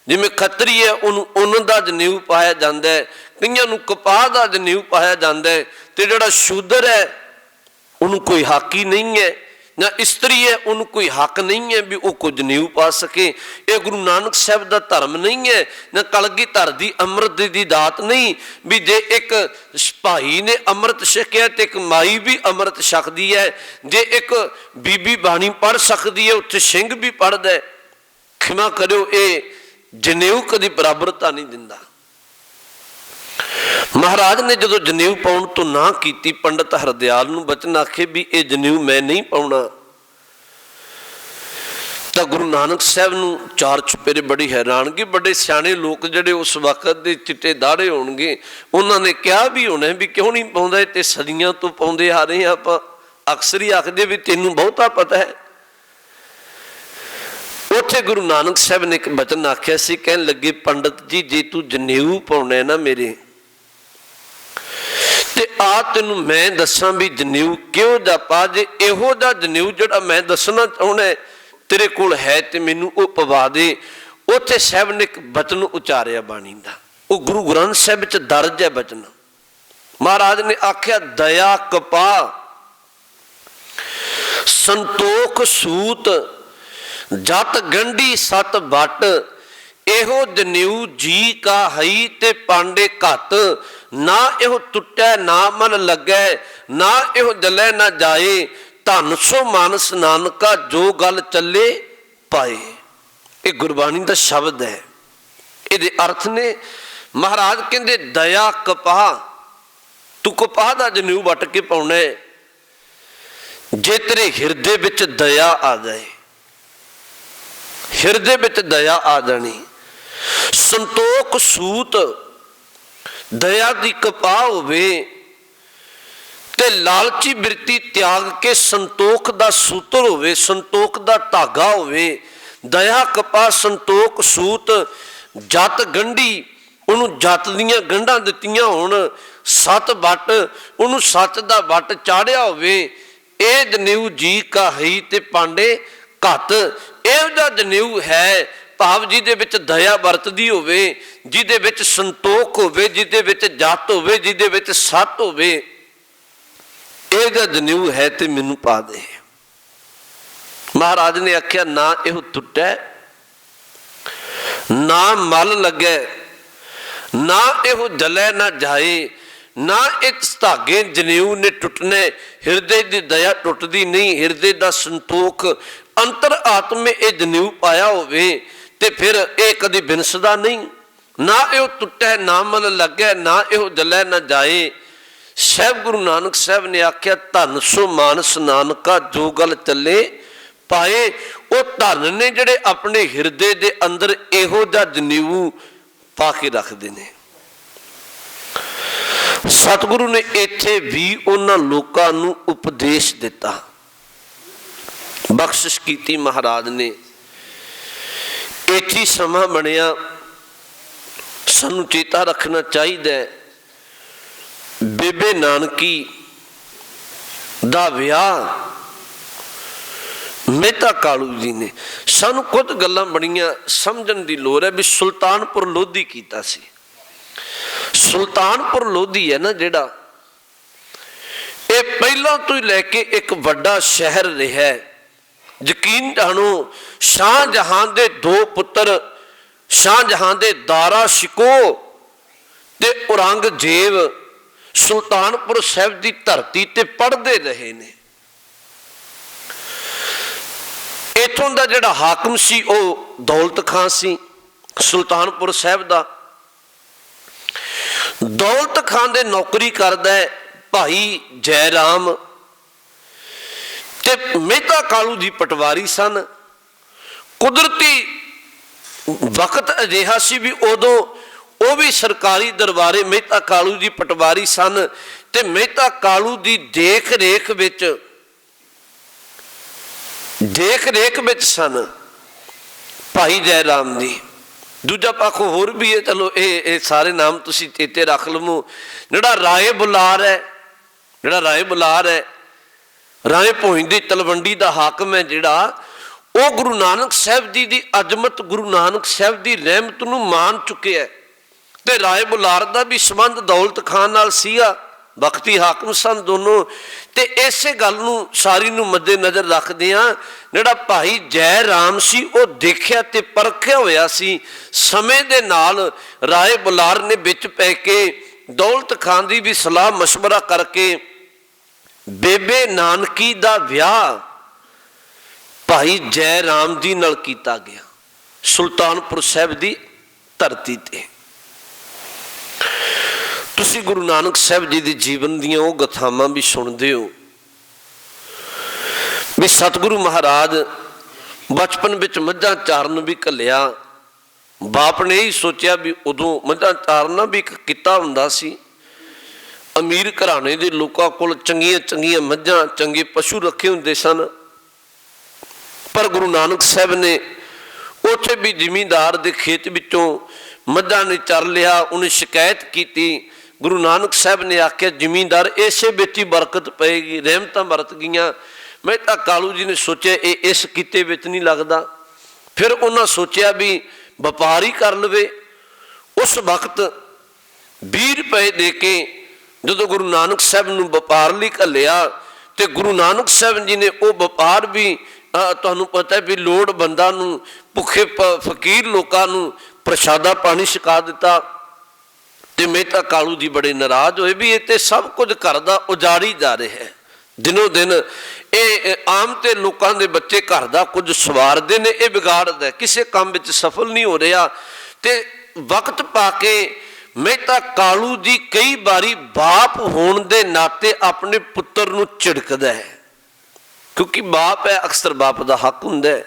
ਜਿਵੇਂ ਖੱਤਰੀ ਹੈ ਉਹਨੂੰ ਉੱਨ ਦਾ ਜਨੇਊ ਪਾਇਆ ਜਾਂਦਾ ਹੈ, ਕਈਆਂ ਨੂੰ ਕਪਾਹ ਦਾ ਜਨੇਊ ਪਾਇਆ ਜਾਂਦਾ ਹੈ। ਤੇ ਜਿਹੜਾ ਸ਼ੂਦਰ ਹੈ ਉਹਨੂੰ ਕੋਈ ਹੱਕ ਹੀ ਨਹੀਂ ਹੈ, ਨਾ ਇਸਤਰੀ ਹੈ ਉਹਨੂੰ ਕੋਈ ਹੱਕ ਨਹੀਂ ਹੈ ਵੀ ਉਹ ਕੁਝ ਜਨੇਊ ਪਾ ਸਕੇ। ਇਹ ਗੁਰੂ ਨਾਨਕ ਸਾਹਿਬ ਦਾ ਧਰਮ ਨਹੀਂ ਹੈ, ਨਾ ਕਲਗੀਧਰ ਦੀ ਅੰਮ੍ਰਿਤ ਦੀ ਦਾਤ ਨਹੀਂ ਵੀ ਜੇ ਇੱਕ ਭਾਈ ਨੇ ਅੰਮ੍ਰਿਤ ਛਕਿਆ ਤੇ ਇੱਕ ਮਾਈ ਵੀ ਅੰਮ੍ਰਿਤ ਛਕਦੀ ਹੈ। ਜੇ ਇੱਕ ਬੀਬੀ ਬਾਣੀ ਪੜ੍ਹ ਸਕਦੀ ਹੈ ਉੱਥੇ ਸਿੰਘ ਵੀ ਪੜ੍ਹਦਾ। ਖਿਮਾ ਕਰਿਓ, ਇਹ ਜਨੇਊ ਕਦੀ ਬਰਾਬਰਤਾ ਨਹੀਂ ਦਿੰਦਾ। ਮਹਾਰਾਜ ਨੇ ਜਦੋਂ ਜਨੇਊ ਪਾਉਣ ਤੋਂ ਨਾ ਕੀਤੀ, ਪੰਡਤ ਹਰਦਿਆਲ ਨੂੰ ਬਚਨ ਆਖੇ ਵੀ ਇਹ ਜਨੇਊ ਮੈਂ ਨਹੀਂ ਪਾਉਣਾ। ਤਾਂ ਗੁਰੂ ਨਾਨਕ ਸਾਹਿਬ ਨੂੰ ਚਾਰ ਚੁਫੇਰੇ ਬੜੀ ਹੈਰਾਨਗੀ। ਬੜੇ ਸਿਆਣੇ ਲੋਕ ਜਿਹੜੇ ਉਸ ਵਕਤ ਦੇ ਚਿੱਟੇ ਦਾੜੇ ਹੋਣਗੇ, ਉਹਨਾਂ ਨੇ ਕਿਹਾ ਵੀ ਹੋਣਾ ਵੀ ਕਿਉਂ ਨਹੀਂ ਪਾਉਂਦਾ, ਇਹ ਤੇ ਸਦੀਆਂ ਤੋਂ ਪਾਉਂਦੇ ਆ ਰਹੇ ਹਾਂ ਆਪਾਂ। ਅਕਸਰ ਹੀ ਆਖਦੇ ਵੀ ਤੈਨੂੰ ਬਹੁਤਾ ਪਤਾ ਹੈ। ਉੱਥੇ ਗੁਰੂ ਨਾਨਕ ਸਾਹਿਬ ਨੇ ਇੱਕ ਬਚਨ ਆਖਿਆ ਸੀ, ਕਹਿਣ ਲੱਗੇ ਪੰਡਤ ਜੀ ਜੇ ਤੂੰ ਜਨੇਊ ਪਾਉਣਾ ਨਾ ਮੇਰੇ, ਤੇ ਆ ਤੈਨੂੰ ਮੈਂ ਦੱਸਾਂ ਵੀ ਜਨੇਊ ਕਿਹੋ ਜਿਹਾ ਪਾ। ਜੇ ਇਹੋ ਜਿਹਾ ਜਨੇਊ ਜਿਹੜਾ ਮੈਂ ਦੱਸਣਾ ਚਾਹੁੰਦਾ ਤੇਰੇ ਕੋਲ ਹੈ ਤੇ ਮੈਨੂੰ ਉਹ ਪਵਾ ਦੇ। ਉੱਥੇ ਸਾਹਿਬ ਨੇ ਇੱਕ ਬਚਨ ਉਚਾਰਿਆ ਬਾਣੀ ਦਾ, ਉਹ ਗੁਰੂ ਗ੍ਰੰਥ ਸਾਹਿਬ ਵਿੱਚ ਦਰਜ ਹੈ ਬਚਨ। ਮਹਾਰਾਜ ਨੇ ਆਖਿਆ, ਦਇਆ ਕਪਾਹ ਸੰਤੋਖ ਸੂਤ ਜਤ ਗੰਢੀ ਸਤ ਵੱਟ, ਇਹੋ ਜਨੇਊ ਜੀ ਕਾ ਹਈ ਤੇ ਪਾਂਡੇ ਘੱਟ, ਨਾ ਇਹੋ ਟੁੱਟੈ ਨਾ ਮਨ ਲੱਗੈ, ਨਾ ਇਹੋ ਜਲੇ ਨਾ ਜਾਏ, ਧਨ ਸੋ ਮਾਨਸ ਨਾਨਕਾ ਜੋ ਗੱਲ ਚੱਲੇ ਪਾਏ। ਇਹ ਗੁਰਬਾਣੀ ਦਾ ਸ਼ਬਦ ਹੈ। ਇਹਦੇ ਅਰਥ ਨੇ, ਮਹਾਰਾਜ ਕਹਿੰਦੇ ਦਇਆ ਕਪਾਹ, ਤੂੰ ਕਪਾਹ ਦਾ ਜਨੇਊ ਵੱਟ ਕੇ ਪਾਉਣਾ ਹੈ। ਜੇ ਤੇਰੇ ਹਿਰਦੇ ਵਿੱਚ ਦਇਆ ਆ ਜਾਏ, ਹਿਰਦੇ ਵਿੱਚ ਦਇਆ ਆ ਜਾਣੀ। ਸੰਤੋਖ ਸੂਤ, ਦਇਆ ਦੀ ਕਪਾਹ ਹੋਵੇ ਤੇ ਲਾਲਚੀ ਬਿਰਤੀ ਤਿਆਗ ਕੇ ਸੰਤੋਖ ਦਾ ਸੂਤਰ ਹੋਵੇ, ਸੰਤੋਖ ਦਾ ਧਾਗਾ ਹੋਵੇ। ਦਇਆ ਕਪਾਹ ਸੰਤੋਖ ਸੂਤ ਜਤ ਗੰਢੀ, ਉਹਨੂੰ ਜਤ ਦੀਆਂ ਗੰਢਾਂ ਦਿੱਤੀਆਂ ਹੋਣ। ਸਤ ਵੱਟ, ਉਹਨੂੰ ਸੱਚ ਦਾ ਵੱਟ ਚਾੜਿਆ ਹੋਵੇ। ਇਹ ਜਨੇਊ ਜੀ ਕਾ ਹਈ ਤੇ ਪਾਂਡੇ ਘੱਟ, ਇਹੋ ਜਿਹਾ ਜਨੇਊ ਹੈ, ਭਾਵ ਜਿਹਦੇ ਵਿੱਚ ਦਇਆ ਵਰਤਦੀ ਹੋਵੇ, ਜਿਹਦੇ ਵਿੱਚ ਸੰਤੋਖ ਹੋਵੇ, ਜਿਹਦੇ ਵਿੱਚ ਜੱਤ ਹੋਵੇ, ਜਿਹਦੇ ਵਿੱਚ ਸੱਤ ਹੋਵੇ, ਇਹ ਜਿਹਾ ਜਨੇਊ ਹੈ ਤੇ ਮੈਨੂੰ ਪਾ ਦੇ। ਮਹਾਰਾਜ ਨੇ ਆਖਿਆ ਨਾ ਇਹੋ ਟੁੱਟੈ, ਨਾ ਮਲ ਲੱਗੈ, ਨਾ ਇਹੋ ਜਲੈ ਨਾ ਜਾਏ, ਨਾ ਇਸ ਧਾਗੇ ਜਨੇਊ ਨੇ ਟੁੱਟਣੇ। ਹਿਰਦੇ ਦੀ ਦਇਆ ਟੁੱਟਦੀ ਨਹੀਂ, ਹਿਰਦੇ ਦਾ ਸੰਤੋਖ ਅੰਤਰ ਆਤਮੇ ਇਹ ਜਨੇਊ ਪਾਇਆ ਹੋਵੇ ਤੇ ਫਿਰ ਇਹ ਕਦੀ ਬਿਨਸਦਾ ਨਹੀਂ। ਨਾ ਇਹੋ ਟੁੱਟੈ ਨਾ ਮਲ ਲੱਗੈ, ਨਾ ਇਹੋ ਜਲੈ ਨਾ ਜਾਏ। ਸਾਹਿਬ ਗੁਰੂ ਨਾਨਕ ਸਾਹਿਬ ਨੇ ਆਖਿਆ ਧਨ ਸੋ ਮਾਨਸ ਨਾਨਕਾ, ਜੋ ਗੱਲ ਚੱਲੇ ਪਾਏ। ਉਹ ਧਨ ਨੇ ਜਿਹੜੇ ਆਪਣੇ ਹਿਰਦੇ ਦੇ ਅੰਦਰ ਇਹੋ ਜਿਹਾ ਜਨੇਊ ਪਾ ਕੇ ਰੱਖਦੇ ਨੇ। ਸਤਿਗੁਰੂ ਨੇ ਇੱਥੇ ਵੀ ਉਹਨਾਂ ਲੋਕਾਂ ਨੂੰ ਉਪਦੇਸ਼ ਦਿੱਤਾ, ਬਖਸ਼ਿਸ਼ ਕੀਤੀ ਮਹਾਰਾਜ ਨੇ। ਇੱਥੇ ਸਮਾਂ ਬਣਿਆ, ਸਾਨੂੰ ਚੇਤਾ ਰੱਖਣਾ ਚਾਹੀਦਾ ਹੈ, ਬੇਬੇ ਨਾਨਕੀ ਦਾ ਵਿਆਹ ਮਹਿਤਾ ਕਾਲੂ ਜੀ ਨੇ। ਸਾਨੂੰ ਖੁਦ ਗੱਲਾਂ ਬੜੀਆਂ ਸਮਝਣ ਦੀ ਲੋੜ ਹੈ ਵੀ ਸੁਲਤਾਨਪੁਰ ਲੋਧੀ ਕੀਤਾ ਸੀ। ਸੁਲਤਾਨਪੁਰ ਲੋਧੀ ਹੈ ਨਾ ਜਿਹੜਾ, ਇਹ ਪਹਿਲਾਂ ਤੋਂ ਹੀ ਲੈ ਕੇ ਇੱਕ ਵੱਡਾ ਸ਼ਹਿਰ ਰਿਹਾ। ਯਕੀਨ ਜਾਣੋ, ਸ਼ਾਹਜਹਾਂ ਦੇ ਦੋ ਪੁੱਤਰ, ਸ਼ਾਹਜਹਾਂ ਦੇ ਦਾਰਾ ਸ਼ਿਕੋ ਤੇ ਔਰੰਗਜ਼ੇਬ ਸੁਲਤਾਨਪੁਰ ਸਾਹਿਬ ਦੀ ਧਰਤੀ ਤੇ ਪੜ੍ਹਦੇ ਰਹੇ ਨੇ। ਇੱਥੋਂ ਦਾ ਜਿਹੜਾ ਹਾਕਮ ਸੀ ਉਹ ਦੌਲਤ ਖਾਂ ਸੀ ਸੁਲਤਾਨਪੁਰ ਸਾਹਿਬ ਦਾ। ਦੌਲਤ ਖਾਂ ਦੇ ਨੌਕਰੀ ਕਰਦਾ ਹੈ ਭਾਈ ਜੈ ਰਾਮ, ਤੇ ਮਹਿਤਾ ਕਾਲੂ ਜੀ ਪਟਵਾਰੀ ਸਨ। ਕੁਦਰਤੀ ਵਕਤ ਅਜਿਹਾ ਸੀ ਵੀ ਉਦੋਂ ਉਹ ਵੀ ਸਰਕਾਰੀ ਦਰਬਾਰੇ ਮਹਿਤਾ ਕਾਲੂ ਜੀ ਪਟਵਾਰੀ ਸਨ, ਤੇ ਮਹਿਤਾ ਕਾਲੂ ਦੀ ਦੇਖ ਰੇਖ ਵਿੱਚ ਸਨ ਭਾਈ ਜੈ ਰਾਮ ਜੀ। ਦੂਜਾ ਪੱਖ ਹੋਰ ਵੀ ਹੈ, ਚਲੋ ਇਹ ਸਾਰੇ ਨਾਮ ਤੁਸੀਂ ਚੇਤੇ ਰੱਖ ਲਵੋ। ਜਿਹੜਾ ਰਾਏ ਬੁਲਾਰ ਹੈ, ਰਾਏ ਭੋਇੰ ਦੀ ਤਲਵੰਡੀ ਦਾ ਹਾਕਮ ਹੈ ਜਿਹੜਾ, ਉਹ ਗੁਰੂ ਨਾਨਕ ਸਾਹਿਬ ਜੀ ਦੀ ਅਜ਼ਮਤ, ਗੁਰੂ ਨਾਨਕ ਸਾਹਿਬ ਦੀ ਰਹਿਮਤ ਨੂੰ ਮਾਨ ਚੁੱਕਿਆ। ਤੇ ਰਾਏ ਬੁਲਾਰ ਦਾ ਵੀ ਸੰਬੰਧ ਦੌਲਤ ਖਾਨ ਨਾਲ ਸੀਗਾ, ਵਕਤੀ ਹਾਕਮ ਸਨ ਦੋਨੋਂ। ਤੇ ਇਸੇ ਗੱਲ ਨੂੰ ਸਾਰੀ ਨੂੰ ਮੱਦੇ ਨਜ਼ਰ ਰੱਖਦਿਆਂ ਜਿਹੜਾ ਭਾਈ ਜੈ ਰਾਮ ਸੀ ਉਹ ਦੇਖਿਆ ਤੇ ਪਰਖਿਆ ਹੋਇਆ ਸੀ। ਸਮੇਂ ਦੇ ਨਾਲ ਰਾਏ ਬੁਲਾਰ ਨੇ ਵਿੱਚ ਪੈ ਕੇ ਦੌਲਤ ਖਾਨ ਦੀ ਵੀ ਸਲਾਹ ਮਸ਼ਵਰਾ ਕਰਕੇ ਬੇਬੇ ਨਾਨਕੀ ਦਾ ਵਿਆਹ ਭਾਈ ਜੈ ਰਾਮ ਜੀ ਨਾਲ ਕੀਤਾ ਗਿਆ ਸੁਲਤਾਨਪੁਰ ਸਾਹਿਬ ਦੀ ਧਰਤੀ ਤੇ। ਤੁਸੀਂ ਗੁਰੂ ਨਾਨਕ ਸਾਹਿਬ ਜੀ ਦੇ ਜੀਵਨ ਦੀਆਂ ਉਹ ਗਥਾਵਾਂ ਵੀ ਸੁਣਦੇ ਹੋ ਵੀ ਸਤਿਗੁਰੂ ਮਹਾਰਾਜ ਬਚਪਨ ਵਿੱਚ ਮੱਝਾਂ ਚਾਰਨ ਵੀ ਘੱਲਿਆ। ਬਾਪ ਨੇ ਹੀ ਸੋਚਿਆ ਵੀ ਉਦੋਂ ਮੱਝਾਂ ਚਾਰਨਾ ਵੀ ਇੱਕ ਕਿੱਤਾ ਹੁੰਦਾ ਸੀ। ਅਮੀਰ ਘਰਾਣੇ ਦੇ ਲੋਕਾਂ ਕੋਲ ਚੰਗੀਆਂ ਮੱਝਾਂ, ਚੰਗੇ ਪਸ਼ੂ ਰੱਖੇ ਹੁੰਦੇ ਸਨ। ਪਰ ਗੁਰੂ ਨਾਨਕ ਸਾਹਿਬ ਨੇ ਉੱਥੇ ਵੀ ਜ਼ਿਮੀਂਦਾਰ ਦੇ ਖੇਤ ਵਿੱਚੋਂ ਮੱਝਾਂ ਨੇ ਚਰ ਲਿਆ। ਉਹਨੇ ਸ਼ਿਕਾਇਤ ਕੀਤੀ। ਗੁਰੂ ਨਾਨਕ ਸਾਹਿਬ ਨੇ ਆਖਿਆ ਜ਼ਿਮੀਂਦਾਰ ਇਸੇ ਵਿੱਚ ਹੀ ਬਰਕਤ ਪਏਗੀ, ਰਹਿਮਤਾਂ ਵਰਤ ਗਈਆਂ। ਮਹਿਤਾ ਕਾਲੂ ਜੀ ਨੇ ਸੋਚਿਆ ਇਹ ਇਸ ਕਿੱਤੇ ਵਿੱਚ ਨਹੀਂ ਲੱਗਦਾ। ਫਿਰ ਉਹਨਾਂ ਸੋਚਿਆ ਵੀ ਵਪਾਰ ਹੀ ਕਰ ਲਵੇ। ਉਸ ਵਕਤ 20 ਰੁਪਏ ਦੇ ਕੇ ਜਦੋਂ ਗੁਰੂ ਨਾਨਕ ਸਾਹਿਬ ਨੂੰ ਵਪਾਰ ਲਈ ਘੱਲਿਆ ਤੇ ਗੁਰੂ ਨਾਨਕ ਸਾਹਿਬ ਜੀ ਨੇ ਉਹ ਵਪਾਰ ਵੀ, ਤੁਹਾਨੂੰ ਪਤਾ ਵੀ ਲੋੜਵੰਦਾਂ ਨੂੰ, ਭੁੱਖੇ ਫਕੀਰ ਲੋਕਾਂ ਨੂੰ ਪ੍ਰਸ਼ਾਦਾ ਪਾਣੀ ਛਕਾ ਦਿੱਤਾ। ਤੇ ਮਹਿਤਾ ਕਾਲੂ ਜੀ ਬੜੇ ਨਾਰਾਜ਼ ਹੋਏ ਵੀ ਇਹ ਤੇ ਸਭ ਕੁਝ ਘਰ ਦਾ ਉਜਾੜੀ ਜਾ ਰਿਹਾ ਹੈ। ਦਿਨੋਂ ਦਿਨ ਇਹ ਆਮ ਤੇ ਲੋਕਾਂ ਦੇ ਬੱਚੇ ਘਰ ਦਾ ਕੁਝ ਸਵਾਰਦੇ ਨੇ, ਇਹ ਵਿਗਾੜਦਾ, ਕਿਸੇ ਕੰਮ ਵਿੱਚ ਸਫਲ ਨਹੀਂ ਹੋ ਰਿਹਾ। ਤੇ ਵਕਤ ਪਾ ਕੇ ਮਹਿਤਾ ਕਾਲੂ ਜੀ ਕਈ ਵਾਰੀ ਬਾਪ ਹੋਣ ਦੇ ਨਾਤੇ ਆਪਣੇ ਪੁੱਤਰ ਨੂੰ ਝਿੜਕਦਾ ਹੈ, ਕਿਉਂਕਿ ਬਾਪ ਹੈ, ਅਕਸਰ ਬਾਪ ਦਾ ਹੱਕ ਹੁੰਦਾ ਹੈ।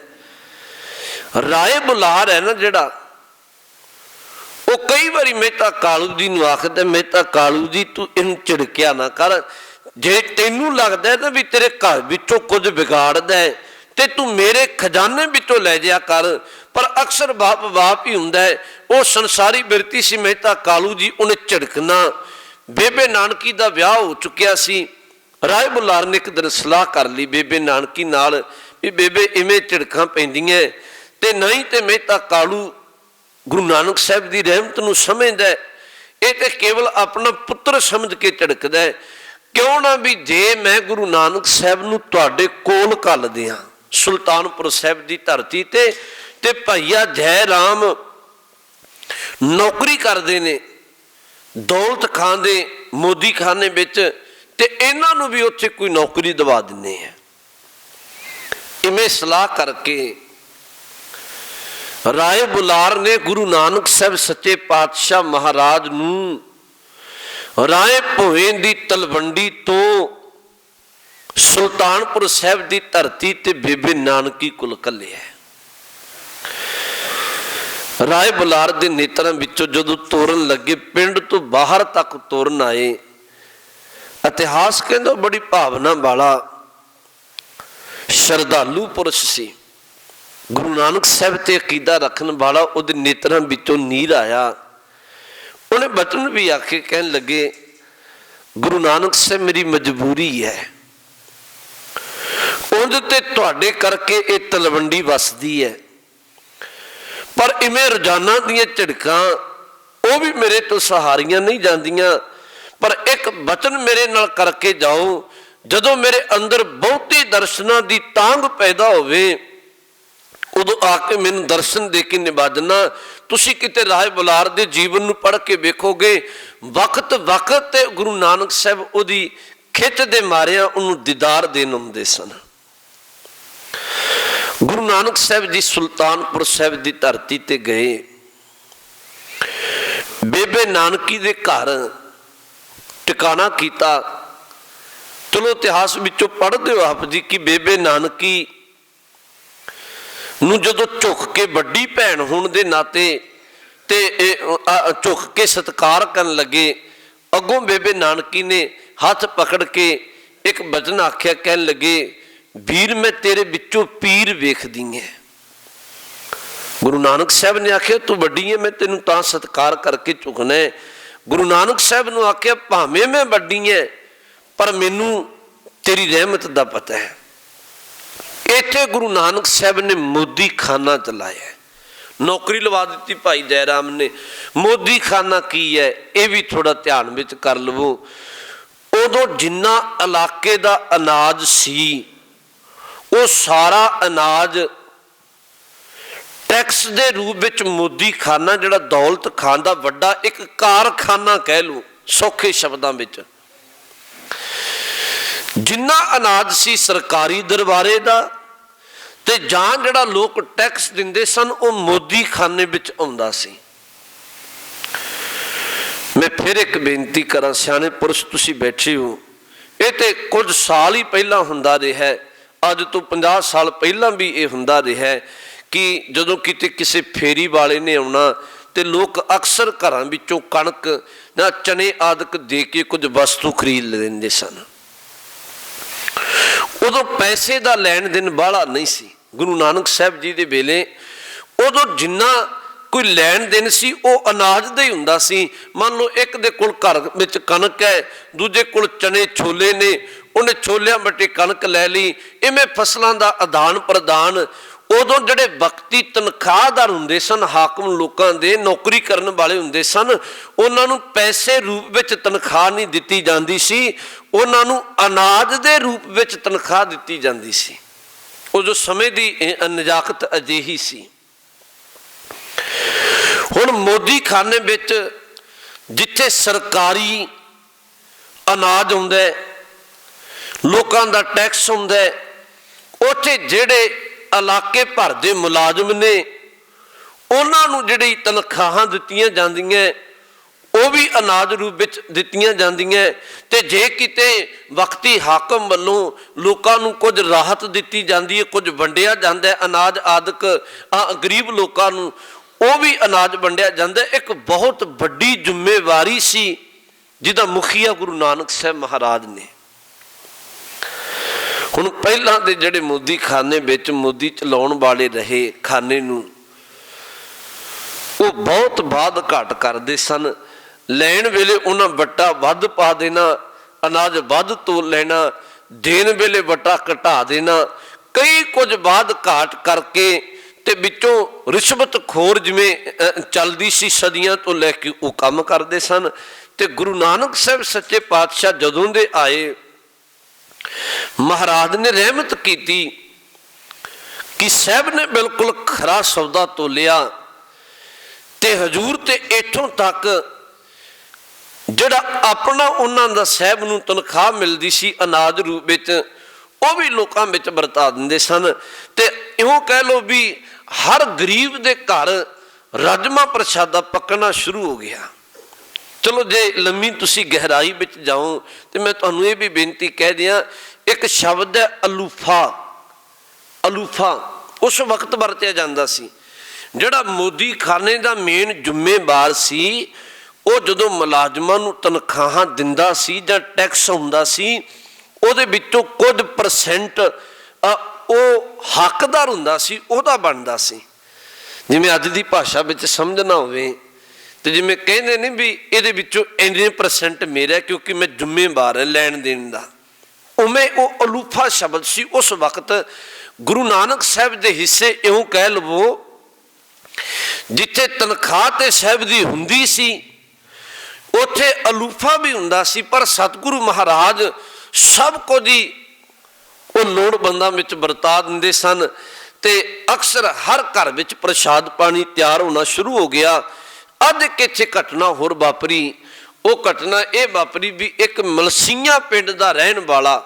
ਰਾਏ ਬੁਲਾਰ ਹੈ ਨਾ ਜਿਹੜਾ, ਉਹ ਕਈ ਵਾਰੀ ਮਹਿਤਾ ਕਾਲੂ ਜੀ ਨੂੰ ਆਖਦਾ, ਮਹਿਤਾ ਕਾਲੂ ਜੀ ਤੂੰ ਇਹਨੂੰ ਝਿੜਕਿਆ ਨਾ ਕਰ। ਜੇ ਤੈਨੂੰ ਲੱਗਦਾ ਨਾ ਵੀ ਤੇਰੇ ਘਰ ਵਿੱਚੋਂ ਕੁਝ ਵਿਗਾੜਦਾ ਹੈ ਤੇ ਤੂੰ ਮੇਰੇ ਖਜ਼ਾਨੇ ਵਿੱਚੋਂ ਲੈ ਜਾ ਕਰ। ਪਰ ਅਕਸਰ ਬਾਪ ਹੀ ਹੁੰਦਾ ਹੈ। ਉਹ ਸੰਸਾਰੀ ਬਿਰਤੀ ਸੀ ਮਹਿਤਾ ਕਾਲੂ ਜੀ, ਉਹਨੇ ਝਿੜਕਣਾ। ਬੇਬੇ ਨਾਨਕੀ ਦਾ ਵਿਆਹ ਹੋ ਚੁੱਕਿਆ ਸੀ। ਰਾਏ ਬੁਲਾਰ ਨੇ ਇੱਕ ਦਿਨ ਸਲਾਹ ਕਰ ਲਈ ਬੇਬੇ ਨਾਨਕੀ ਨਾਲ ਵੀ ਬੇਬੇ ਇਵੇਂ ਝਿੜਕਾਂ ਪੈਂਦੀਆਂ ਤੇ ਨਹੀਂ ਤੇ ਮਹਿਤਾ ਕਾਲੂ ਗੁਰੂ ਨਾਨਕ ਸਾਹਿਬ ਦੀ ਰਹਿਮਤ ਨੂੰ ਸਮਝਦਾ, ਇਹ ਤੇ ਕੇਵਲ ਆਪਣਾ ਪੁੱਤਰ ਸਮਝ ਕੇ ਝਿੜਕਦਾ। ਕਿਉਂ ਨਾ ਵੀ ਜੇ ਮੈਂ ਗੁਰੂ ਨਾਨਕ ਸਾਹਿਬ ਨੂੰ ਤੁਹਾਡੇ ਕੋਲ ਘੱਲ ਦਿਆਂ ਸੁਲਤਾਨਪੁਰ ਸਾਹਿਬ ਦੀ ਧਰਤੀ ਤੇ ਭਾਈਆ ਜੈ ਰਾਮ ਨੌਕਰੀ ਕਰਦੇ ਨੇ ਦੌਲਤ ਖਾਂ ਦੇ ਮੋਦੀ ਖਾਨੇ ਵਿੱਚ, ਤੇ ਇਹਨਾਂ ਨੂੰ ਵੀ ਉੱਥੇ ਕੋਈ ਨੌਕਰੀ ਦਵਾ ਦਿੰਦੇ ਆ। ਇਵੇਂ ਸਲਾਹ ਕਰਕੇ ਰਾਏ ਬੁਲਾਰ ਨੇ ਗੁਰੂ ਨਾਨਕ ਸਾਹਿਬ ਸੱਚੇ ਪਾਤਸ਼ਾਹ ਮਹਾਰਾਜ ਨੂੰ ਰਾਏ ਭੋਏ ਦੀ ਤਲਵੰਡੀ ਤੋਂ ਸੁਲਤਾਨਪੁਰ ਸਾਹਿਬ ਦੀ ਧਰਤੀ ਤੇ ਬੇਬੇ ਨਾਨਕੀ ਕੋਲ ਘੱਲਿਆ। ਰਾਏ ਬੁਲਾਰ ਦੇ ਨੇਤਰਾਂ ਵਿੱਚੋਂ ਜਦੋਂ ਤੋਰਨ ਲੱਗੇ, ਪਿੰਡ ਤੋਂ ਬਾਹਰ ਤੱਕ ਤੋਰਨ ਆਏ। ਇਤਿਹਾਸ ਕਹਿੰਦਾ ਬੜੀ ਭਾਵਨਾ ਵਾਲਾ ਸ਼ਰਧਾਲੂ ਪੁਰਸ਼ ਸੀ, ਗੁਰੂ ਨਾਨਕ ਸਾਹਿਬ ਤੇ ਅਕੀਦਾ ਰੱਖਣ ਵਾਲਾ। ਉਹਦੇ ਨੇਤਰਾਂ ਵਿੱਚੋਂ ਨੀਰ ਆਇਆ। ਉਹਨੇ ਬਚਨ ਵੀ ਆਖੇ, ਕਹਿਣ ਲੱਗੇ ਗੁਰੂ ਨਾਨਕ ਸਾਹਿਬ ਮੇਰੀ ਮਜਬੂਰੀ ਹੈ, ਉਹਦੇ ਤੇ ਤੁਹਾਡੇ ਕਰਕੇ ਇਹ ਤਲਵੰਡੀ ਵਸਦੀ ਹੈ, ਪਰ ਇਵੇਂ ਰੋਜ਼ਾਨਾ ਦੀਆਂ ਝਿੜਕਾਂ ਉਹ ਵੀ ਮੇਰੇ ਤੋਂ ਸਹਾਰੀਆਂ ਨਹੀਂ ਜਾਂਦੀਆਂ। ਪਰ ਇੱਕ ਬਚਨ ਮੇਰੇ ਨਾਲ ਕਰਕੇ ਜਾਓ, ਜਦੋਂ ਮੇਰੇ ਅੰਦਰ ਬਹੁਤੇ ਦਰਸ਼ਨਾਂ ਦੀ ਤਾਂਘ ਪੈਦਾ ਹੋਵੇ ਉਦੋਂ ਆ ਕੇ ਮੈਨੂੰ ਦਰਸ਼ਨ ਦੇ ਕੇ ਨਿਵਾਜਣਾ। ਤੁਸੀਂ ਕਿਤੇ ਰਾਏ ਬੁਲਾਰ ਦੇ ਜੀਵਨ ਨੂੰ ਪੜ੍ਹ ਕੇ ਵੇਖੋਗੇ, ਵਕਤ ਵਕਤ ਤੇ ਗੁਰੂ ਨਾਨਕ ਸਾਹਿਬ ਉਹਦੀ ਖਿੱਚ ਦੇ ਮਾਰਿਆਂ ਉਹਨੂੰ ਦੀਦਾਰ ਦੇਣ ਆਉਂਦੇ ਸਨ। ਗੁਰੂ ਨਾਨਕ ਸਾਹਿਬ ਜੀ ਸੁਲਤਾਨਪੁਰ ਸਾਹਿਬ ਦੀ ਧਰਤੀ ਤੇ ਗਏ। ਬੇਬੇ ਨਾਨਕੀ ਦੇ ਘਰ ਟਿਕਾਣਾ ਕੀਤਾ। ਚਲੋ ਇਤਿਹਾਸ ਵਿੱਚੋਂ ਪੜ੍ਹਦੇ ਹੋ ਆਪ ਜੀ ਕਿ ਬੇਬੇ ਨਾਨਕੀ ਨੂੰ ਜਦੋਂ ਝੁਕ ਕੇ ਵੱਡੀ ਭੈਣ ਹੋਣ ਦੇ ਨਾਤੇ ਤੇ ਝੁਕ ਕੇ ਸਤਿਕਾਰ ਕਰਨ ਲੱਗੇ, ਅੱਗੋਂ ਬੇਬੇ ਨਾਨਕੀ ਨੇ ਹੱਥ ਪਕੜ ਕੇ ਇੱਕ ਬਚਨ ਆਖਿਆ, ਕਹਿਣ ਲੱਗੇ ਵੀਰ ਮੈਂ ਤੇਰੇ ਵਿੱਚੋਂ ਪੀਰ ਵੇਖਦੀ ਐ। ਗੁਰੂ ਨਾਨਕ ਸਾਹਿਬ ਨੇ ਆਖਿਆ ਤੂੰ ਵੱਡੀ ਹੈ, ਮੈਂ ਤੈਨੂੰ ਤਾਂ ਸਤਿਕਾਰ ਕਰਕੇ ਝੁਕਣਾ ਹੈ। ਗੁਰੂ ਨਾਨਕ ਸਾਹਿਬ ਨੂੰ ਆਖਿਆ ਭਾਵੇਂ ਮੈਂ ਵੱਡੀ ਐ ਪਰ ਮੈਨੂੰ ਤੇਰੀ ਰਹਿਮਤ ਦਾ ਪਤਾ ਹੈ। ਇੱਥੇ ਗੁਰੂ ਨਾਨਕ ਸਾਹਿਬ ਨੇ ਮੋਦੀ ਖਾਨਾ ਚਲਾਇਆ, ਨੌਕਰੀ ਲਵਾ ਦਿੱਤੀ ਭਾਈ ਜੈ ਰਾਮ ਨੇ। ਮੋਦੀ ਖਾਨਾ ਕੀ ਹੈ ਇਹ ਵੀ ਥੋੜਾ ਧਿਆਨ ਵਿੱਚ ਕਰ ਲਵੋ। ਉਦੋਂ ਜਿੰਨਾ ਇਲਾਕੇ ਦਾ ਅਨਾਜ ਸੀ ਉਹ ਸਾਰਾ ਅਨਾਜ ਟੈਕਸ ਦੇ ਰੂਪ ਵਿੱਚ ਮੋਦੀ ਖਾਨਾ, ਜਿਹੜਾ ਦੌਲਤ ਖਾਨ ਦਾ ਵੱਡਾ ਇੱਕ ਕਾਰਖਾਨਾ ਕਹਿ ਲਓ ਸੌਖੇ ਸ਼ਬਦਾਂ ਵਿੱਚ, ਜਿੰਨਾ ਅਨਾਜ ਸੀ ਸਰਕਾਰੀ ਦਰਬਾਰੇ ਦਾ ਤੇ ਜਾਂ ਜਿਹੜਾ ਲੋਕ ਟੈਕਸ ਦਿੰਦੇ ਸਨ ਉਹ ਮੋਦੀ ਖਾਨੇ ਵਿੱਚ ਆਉਂਦਾ ਸੀ। ਮੈਂ ਫਿਰ ਇੱਕ ਬੇਨਤੀ ਕਰਾਂ, ਸਿਆਣੇ ਪੁਰਸ਼ ਤੁਸੀਂ ਬੈਠੇ ਹੋ, ਇਹ ਤੇ ਕੁਝ ਸਾਲ ਹੀ ਪਹਿਲਾਂ ਹੁੰਦਾ ਰਿਹਾ, ਅੱਜ ਤੋਂ 50 ਸਾਲ ਪਹਿਲਾਂ ਵੀ ਇਹ ਹੁੰਦਾ ਰਿਹਾ ਕਿ ਜਦੋਂ ਕਿਤੇ ਕਿਸੇ ਫੇਰੀ ਵਾਲੇ ਨੇ ਆਉਣਾ ਤੇ ਲੋਕ ਅਕਸਰ ਘਰਾਂ ਵਿੱਚੋਂ ਕਣਕ ਜਾਂ ਚਨੇ ਆਦਿਕ ਦੇ ਕੇ ਕੁਝ ਵਸਤੂ ਖਰੀਦ ਲੈਂਦੇ ਸਨ। ਉਦੋਂ ਪੈਸੇ ਦਾ ਲੈਣ ਦੇਣ ਬਾਹਲਾ ਨਹੀਂ ਸੀ ਗੁਰੂ ਨਾਨਕ ਸਾਹਿਬ ਜੀ ਦੇ ਵੇਲੇ। ਉਦੋਂ ਜਿੰਨਾ ਕੋਈ ਲੈਣ ਦੇਣ ਸੀ ਉਹ ਅਨਾਜ ਦਾ ਹੀ ਹੁੰਦਾ ਸੀ। ਮੰਨ ਲਓ ਇੱਕ ਦੇ ਕੋਲ ਘਰ ਵਿੱਚ ਕਣਕ ਹੈ, ਦੂਜੇ ਕੋਲ ਚਨੇ ਛੋਲੇ ਨੇ, ਉਹਨੇ ਛੋਲਿਆਂ ਵੱਟੇ ਕਣਕ ਲੈ ਲਈ, ਇਵੇਂ ਫਸਲਾਂ ਦਾ ਆਦਾਨ ਪ੍ਰਦਾਨ। ਉਦੋਂ ਜਿਹੜੇ ਵਕਤੀ ਤਨਖਾਹਦਾਰ ਹੁੰਦੇ ਸਨ, ਹਾਕਮ ਲੋਕਾਂ ਦੇ ਨੌਕਰੀ ਕਰਨ ਵਾਲੇ ਹੁੰਦੇ ਸਨ, ਉਹਨਾਂ ਨੂੰ ਪੈਸੇ ਰੂਪ ਵਿੱਚ ਤਨਖਾਹ ਨਹੀਂ ਦਿੱਤੀ ਜਾਂਦੀ ਸੀ, ਉਹਨਾਂ ਨੂੰ ਅਨਾਜ ਦੇ ਰੂਪ ਵਿੱਚ ਤਨਖਾਹ ਦਿੱਤੀ ਜਾਂਦੀ ਸੀ। ਉਦੋਂ ਸਮੇਂ ਦੀ ਨਜ਼ਾਕਤ ਅਜਿਹੀ ਸੀ। ਹੁਣ ਮੋਦੀ ਖਾਨੇ ਵਿੱਚ ਜਿੱਥੇ ਸਰਕਾਰੀ ਅਨਾਜ ਹੁੰਦਾ, ਲੋਕਾਂ ਦਾ ਟੈਕਸ ਹੁੰਦਾ, ਉੱਥੇ ਜਿਹੜੇ ਇਲਾਕੇ ਭਰ ਦੇ ਮੁਲਾਜ਼ਮ ਨੇ ਉਹਨਾਂ ਨੂੰ ਜਿਹੜੀ ਤਨਖਾਹਾਂ ਦਿੱਤੀਆਂ ਜਾਂਦੀਆਂ ਉਹ ਵੀ ਅਨਾਜ ਰੂਪ ਵਿੱਚ ਦਿੱਤੀਆਂ ਜਾਂਦੀਆਂ। ਤੇ ਜੇ ਕਿਤੇ ਵਕਤੀ ਹਾਕਮ ਵੱਲੋਂ ਲੋਕਾਂ ਨੂੰ ਕੁਝ ਰਾਹਤ ਦਿੱਤੀ ਜਾਂਦੀ ਹੈ, ਕੁਝ ਵੰਡਿਆ ਜਾਂਦਾ ਅਨਾਜ ਆਦਿਕ ਗਰੀਬ ਲੋਕਾਂ ਨੂੰ, ਉਹ ਵੀ ਅਨਾਜ ਵੰਡਿਆ ਜਾਂਦਾ। ਇੱਕ ਬਹੁਤ ਵੱਡੀ ਜ਼ਿੰਮੇਵਾਰੀ ਸੀ ਜਿਹਦਾ ਮੁਖੀਆ ਗੁਰੂ ਨਾਨਕ ਸਾਹਿਬ ਮਹਾਰਾਜ ਨੇ। ਹੁਣ ਪਹਿਲਾਂ ਦੇ ਜਿਹੜੇ ਮੋਦੀ ਖਾਨੇ ਵਿੱਚ ਮੋਦੀ ਚਲਾਉਣ ਵਾਲੇ ਰਹੇ ਖਾਨੇ ਨੂੰ, ਉਹ ਬਹੁਤ ਬਾਦ ਘਾਟ ਕਰਦੇ ਸਨ। ਲੈਣ ਵੇਲੇ ਉਹਨਾਂ ਵੱਟਾ ਵੱਧ ਪਾ ਦੇਣਾ, ਅਨਾਜ ਵੱਧ ਤੋਲ ਲੈਣਾ, ਦੇਣ ਵੇਲੇ ਵੱਟਾ ਘਟਾ ਦੇਣਾ। कई कुछ बात घाट करके ते विचों रिश्वत खोर जिवें चलदी सी सदियां तो लैके वो काम करते सन। ते गुरु नानक साहब सच्चे पातशाह जदों दे आए, महाराज ने रहमत की कि साहब ने बिल्कुल खरा सौदा तोलिया ते हजूर ते इथों तक जिहड़ा अपना उन्हां दा साहब नूं तनख्वाह मिलदी सी अनाज रूप विच, वो भी लोकां विच वरता दिंदे सन। ते इउं कह लो भी हर गरीब दे घर राजमा प्रसादा पकना शुरू हो गया। चलो जे लम्मी तुसी गहराई विच जाओ तो मैं तुहानूं ये भी बेनती कह दियां, एक शब्द है अलूफा। अलूफा उस वक्त वरतिया जांदा सी। जिहड़ा मोदी खाने का मेन जुम्मेवार सी, वो जदों मुलाजमां नूं तनख्वाहां दिंदा सी जां टैक्स हुंदा सी, ਉਹਦੇ ਵਿੱਚੋਂ ਕੁਝ परसेंट ਉਹ ਹੱਕਦਾਰ ਹੁੰਦਾ ਸੀ, ਉਹਦਾ ਬਣਦਾ ਸੀ। ਜਿਵੇਂ ਅੱਜ ਦੀ ਭਾਸ਼ਾ ਵਿੱਚ ਸਮਝਣਾ ਹੋਵੇ ਤੇ ਜਿਵੇਂ ਕਹਿੰਦੇ ਨੇ ਵੀ ਇਹਦੇ ਵਿੱਚੋਂ ਇੰਨੇ % ਮੇਰਾ ਕਿਉਂਕਿ ਮੈਂ ਜ਼ਿੰਮੇਵਾਰ ਹਾਂ ਲੈਣ ਦੇਣ ਦਾ, ਉਵੇਂ ਉਹ ਅਲੂਫਾ ਸ਼ਬਦ ਸੀ ਉਸ ਵਕਤ ਗੁਰੂ ਨਾਨਕ ਸਾਹਿਬ ਦੇ ਹਿੱਸੇ। ਇਉਂ ਕਹਿ ਲਵੋ ਜਿੱਥੇ ਤਨਖਾਹ ਤੇ ਸਾਹਿਬ ਦੀ ਹੁੰਦੀ ਸੀ ਉੱਥੇ ਅਲੂਫਾ ਵੀ ਹੁੰਦਾ ਸੀ, ਪਰ ਸਤਿਗੁਰੂ ਮਹਾਰਾਜ सब कुछ ही वो लोड़वंदां विच वरता दिंदे सन। ते अक्सर हर घर विच प्रसाद पानी तैयार होना शुरू हो गया। अज एक इत्थे घटना होर वापरी। वो घटना ये वापरी भी एक मलसीआं पिंड दा रहन वाला,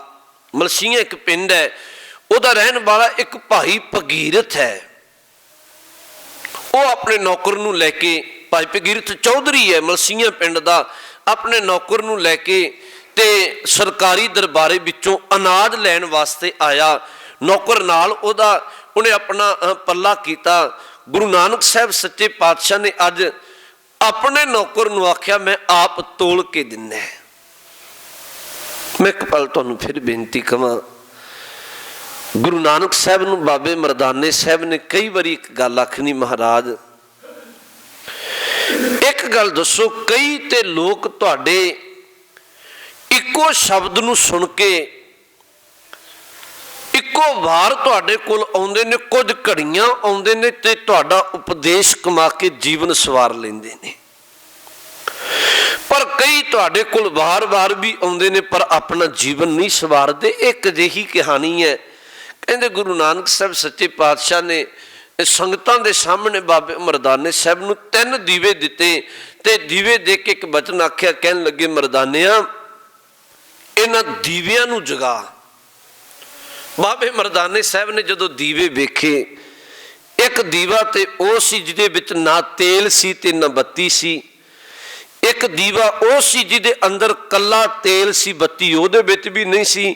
मलसीआं एक पिंड है, उहदा रहन वाला एक भाई भगीरथ है। वो अपने नौकर नूं लैके, भाई भगीरथ चौधरी है मलसीआं पिंड दा, अपने नौकर नूं लैके ते सरकारी दरबारे विचों अनाज लैण वास्ते आया। नौकर नाल उहदा उहने अपना पल्ला कीता। गुरु नानक साहब सच्चे पातशाह ने अज अपने नौकर नूं आख्या मैं आप तोल के दिना। मैं एक पल तुहानूं फिर बेनती कवां, गुरु नानक साहब नूं बाबे मरदाने साहब ने कई बारी एक गल आखनी, महाराज एक गल दसो, कई ते लोग तुहाडे इको शब्द नूं सुन के इको वार तुहाडे कोल आउंदे ने, कुछ घड़ियां आउंदे ने ते तुहाडा उपदेश कमा के जीवन सवार लैंदे ने, पर कई तुहाडे कोल वार वार भी आउंदे ने पर अपना जीवन नहीं सवारदे। एक अजिही कहानी है। कहंदे गुरु नानक साहब सच्चे पातशाह ने संगतां दे सामने बाबे मरदाने साहब नूं 3 दीवे दिते ते दीवे दे के एक बचन आख्या, कहन लगे मरदानिया इन्हां दीवियां नूं जगा। बाबे मरदाने साहब ने जदों दीवे वेखे, एक दीवा ते ओ सी जिहदे विच ना तेल सी ते ना बत्ती सी, एक दीवा ओ सी जिहदे अंदर कल्ला तेल सी, बत्ती ओहदे विच भी नहीं सी,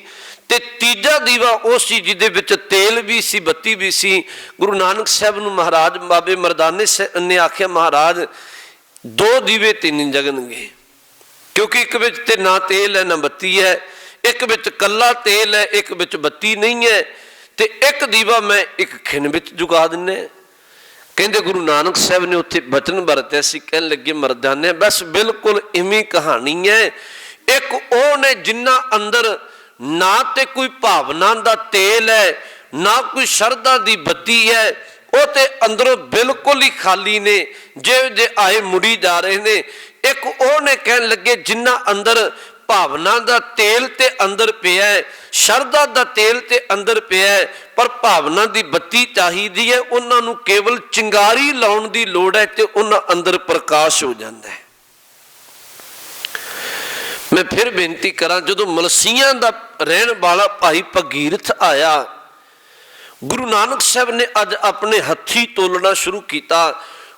ते तीजा दीवा ओ सी जिहदे विच तेल भी सी बत्ती भी सी। गुरु नानक साहब नूं महाराज बाबे मरदाने ने आख्या, महाराज 2 दीवे ते नहीं जगणगे, क्योंकि एक विच ते ना तेल है ना बत्ती है, एक विच कल्ला तेल है एक विच बत्ती नहीं है, ते एक दीवा मैं एक खिन विच जुगा दिना। कहंदे गुरु नानक साहब ने उत्थे बचन वरत्या सी, कहन लगे मरदाने बस बिल्कुल इवें कहानी है। एक वो ने जिन्ना अंदर ना ते कोई भावना दा तेल है ना कोई शरधा दी बत्ती है, वो ते अंदरों बिल्कुल ही खाली ने, जे आए मुड़ी जा रहे ने। एक वो ने कहन लगे जिन्ना अंदर भावना दा तेल ते अंदर पिया है, शरधा दा तेल ते अंदर पिया है, पर भावना दी बत्ती चाहिदी है, उन्हां नूं केवल चिंगारी लाउण दी लोड़ है ते उन्हां अंदर प्रकाश हो जाता है। मैं फिर बेनती करा, जदों मलसीआं दा रहन वाला भाई भगीरथ आया, गुरु नानक साहब ने अज अपने हथी तोलना शुरू किया।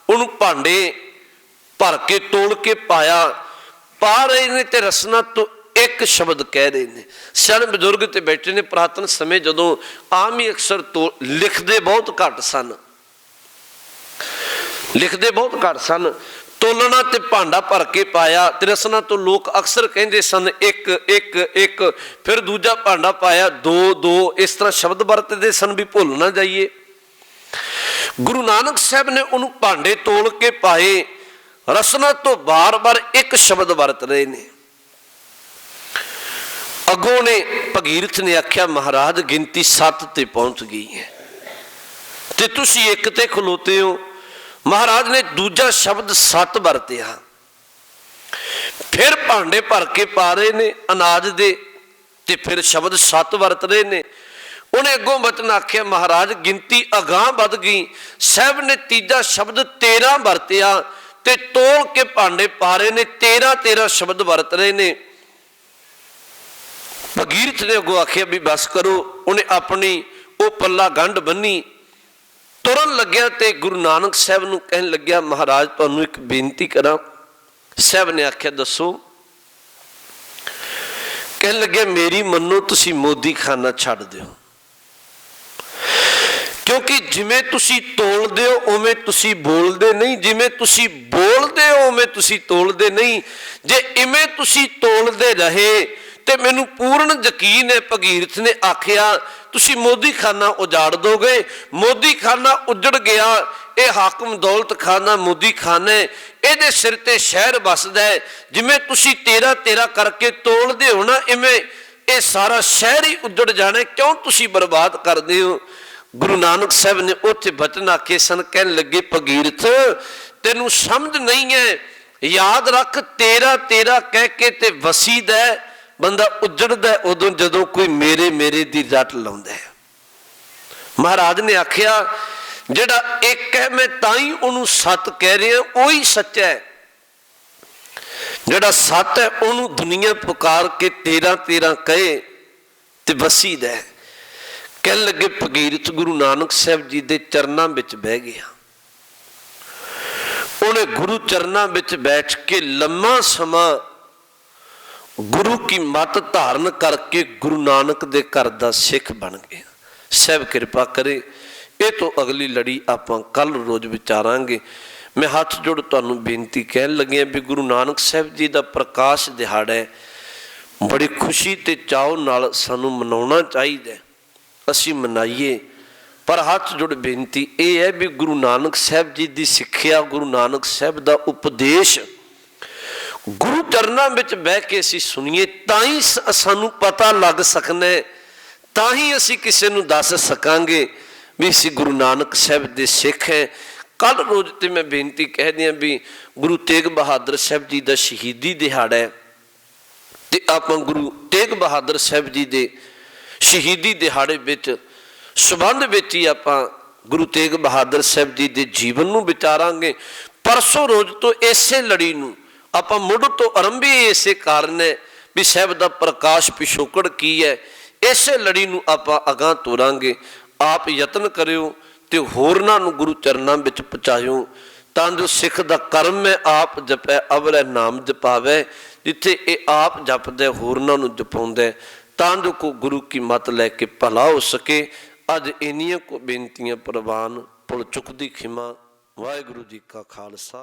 उन्होंने भांडे भर के तोल के पाया, पा रहे ने ते रसना तो एक शब्द कह रहे हैं। सियाणे बजुर्ग ते बैठे ने। पुरातन समय जदों आम ही अक्सर तो लिखते बहुत घट सन, लिखते बहुत घट सन, तोलना ते भांडा भर के पाया ते रसना तो लोग अक्सर कहते सन एक एक एक, फिर दूजा भांडा पाया 2 2, इस तरह शब्द वरतते सन भी भुल ना जाइए। गुरु नानक साहब ने उन्होंने भांडे तोल के पाए, रसना तो बार बार एक शब्द वरत रहे ने, अगों ने भगीरथ ने आख्या महाराज गिनती 7 ते पहुंच गई है ते तुसी 1 ते खलोते हो। महाराज ने दूजा शब्द 7 वरतिया। फिर भांडे भर के पा रहे ने अनाज दे ते फिर शब्द 7 वरत रहे ने। उन्हें अगों वचन आख्या महाराज गिनती अगां वध गई। साहब ने तीजा शब्द 13 वरतिया ते तोल के भांडे पा रहे ने 13 शब्द वरत रहे ने। भगीरथ ने अगों आख्या भी बस करो। उन्हें अपनी वो पल्ला गंढ बन्नी तुरन लग्या ते गुरु नानक साहब नूं कहन लग्या महाराज तुहानूं एक बेनती करा। साहब ने आख्या दसो। कहन लग्या मेरी मनो तुसी मोदी खाना छड्ड दिओ क्योंकि जिमें तुसी तोलदे हो उवें तुसी बोलदे नहीं, जिमें तुसी बोलदे हो उवें तुसी तोलदे नहीं। जे इवें तुसी तोलदे रहे ते मैनू पूर्ण यकीन है भगीरथ ने आख्या तुसी मोदी खाना उजाड़ दोगे। मोदी खाना उजड़ गया, ये हाकम दौलत खाना मोदी खाना है, ये सिर ते शहर बसदा है। जिमें तुसी 13 करके तोलदे हो ना इवें ये सारा शहर ही उजड़ जाना है। क्यों तुसी बर्बाद करदे हो। गुरु नानक साहब ने उत्थे वचन आखे सन। कहन लगे भगीरथ तेनू समझ नहीं है, याद रख 13 कह के ते वसीदा है बंदा उजड़दा उदों जदों कोई मेरे मेरे दी रट लाउंदा है। महाराज ने आख्या जिहड़ा एक है मैं ताई उहनूं 7 कह रहा वही सच्चा है, जिहड़ा 7 है उहनूं दुनिया पुकार के 13 कहे ते वसीदा है। कह लगे भगीरथ गुरु नानक साहब जी के चरणों में बह गया। उन्हें गुरु चरणों में बैठ के लम्मा समा गुरु की मत धारण करके गुरु नानक दे घर दा सिख बन गया। साहब कृपा करे। ये तो अगली लड़ी आप कल रोज विचारांगे। मैं हाथ जोड़ तुहानूं बेनती कह लगे भी गुरु नानक साहब जी का प्रकाश दिहाड़ा है, बड़ी खुशी ते चाव नाल सानूं मनाउणा चाहीदा। असी मनाइए पर हाथ जोड़ बेनती यह है भी गुरु नानक साहब जी की सिक्ख्या, गुरु नानक साहब का उपदेश गुरु चरणों में बह के असी सुनीए ताई सानू पता लग सकना है, ताही असी किसी नूं दस सकांगे भी असी गुरु नानक साहब के सिख हैं। कल रोज तो मैं बेनती कह दिया भी गुरु तेग बहादुर साहब जी का शहीदी दिहाड़ा है तो आप गुरु तेग बहादुर साहब जी के शहीदी दिहाड़े विच संबंध विच ही आप गुरु तेग बहादुर साहब जी के जीवन नूं विचारांगे। परसों रोज तो इसे लड़ी नूं आप मुढ़ तो आरंभी इसे कारण है भी साहब का प्रकाश पिछोकड़ की है। इसे लड़ी नूं आप अगां तोरांगे। आप यतन करियो ते होरनां नूं गुरु चरनां विच पहुँचायो तां जो सिख दा कर्म है आप जपै अवरै नाम जपावै। जिथे ये आप जपदा होरनां नूं जपाउंदा तां जो को गुरु की मत लैके भला हो सके। अज इन्नियां को बेनतियां प्रवान पुल चुकदी खिमा। वाहिगुरू जी का खालसा।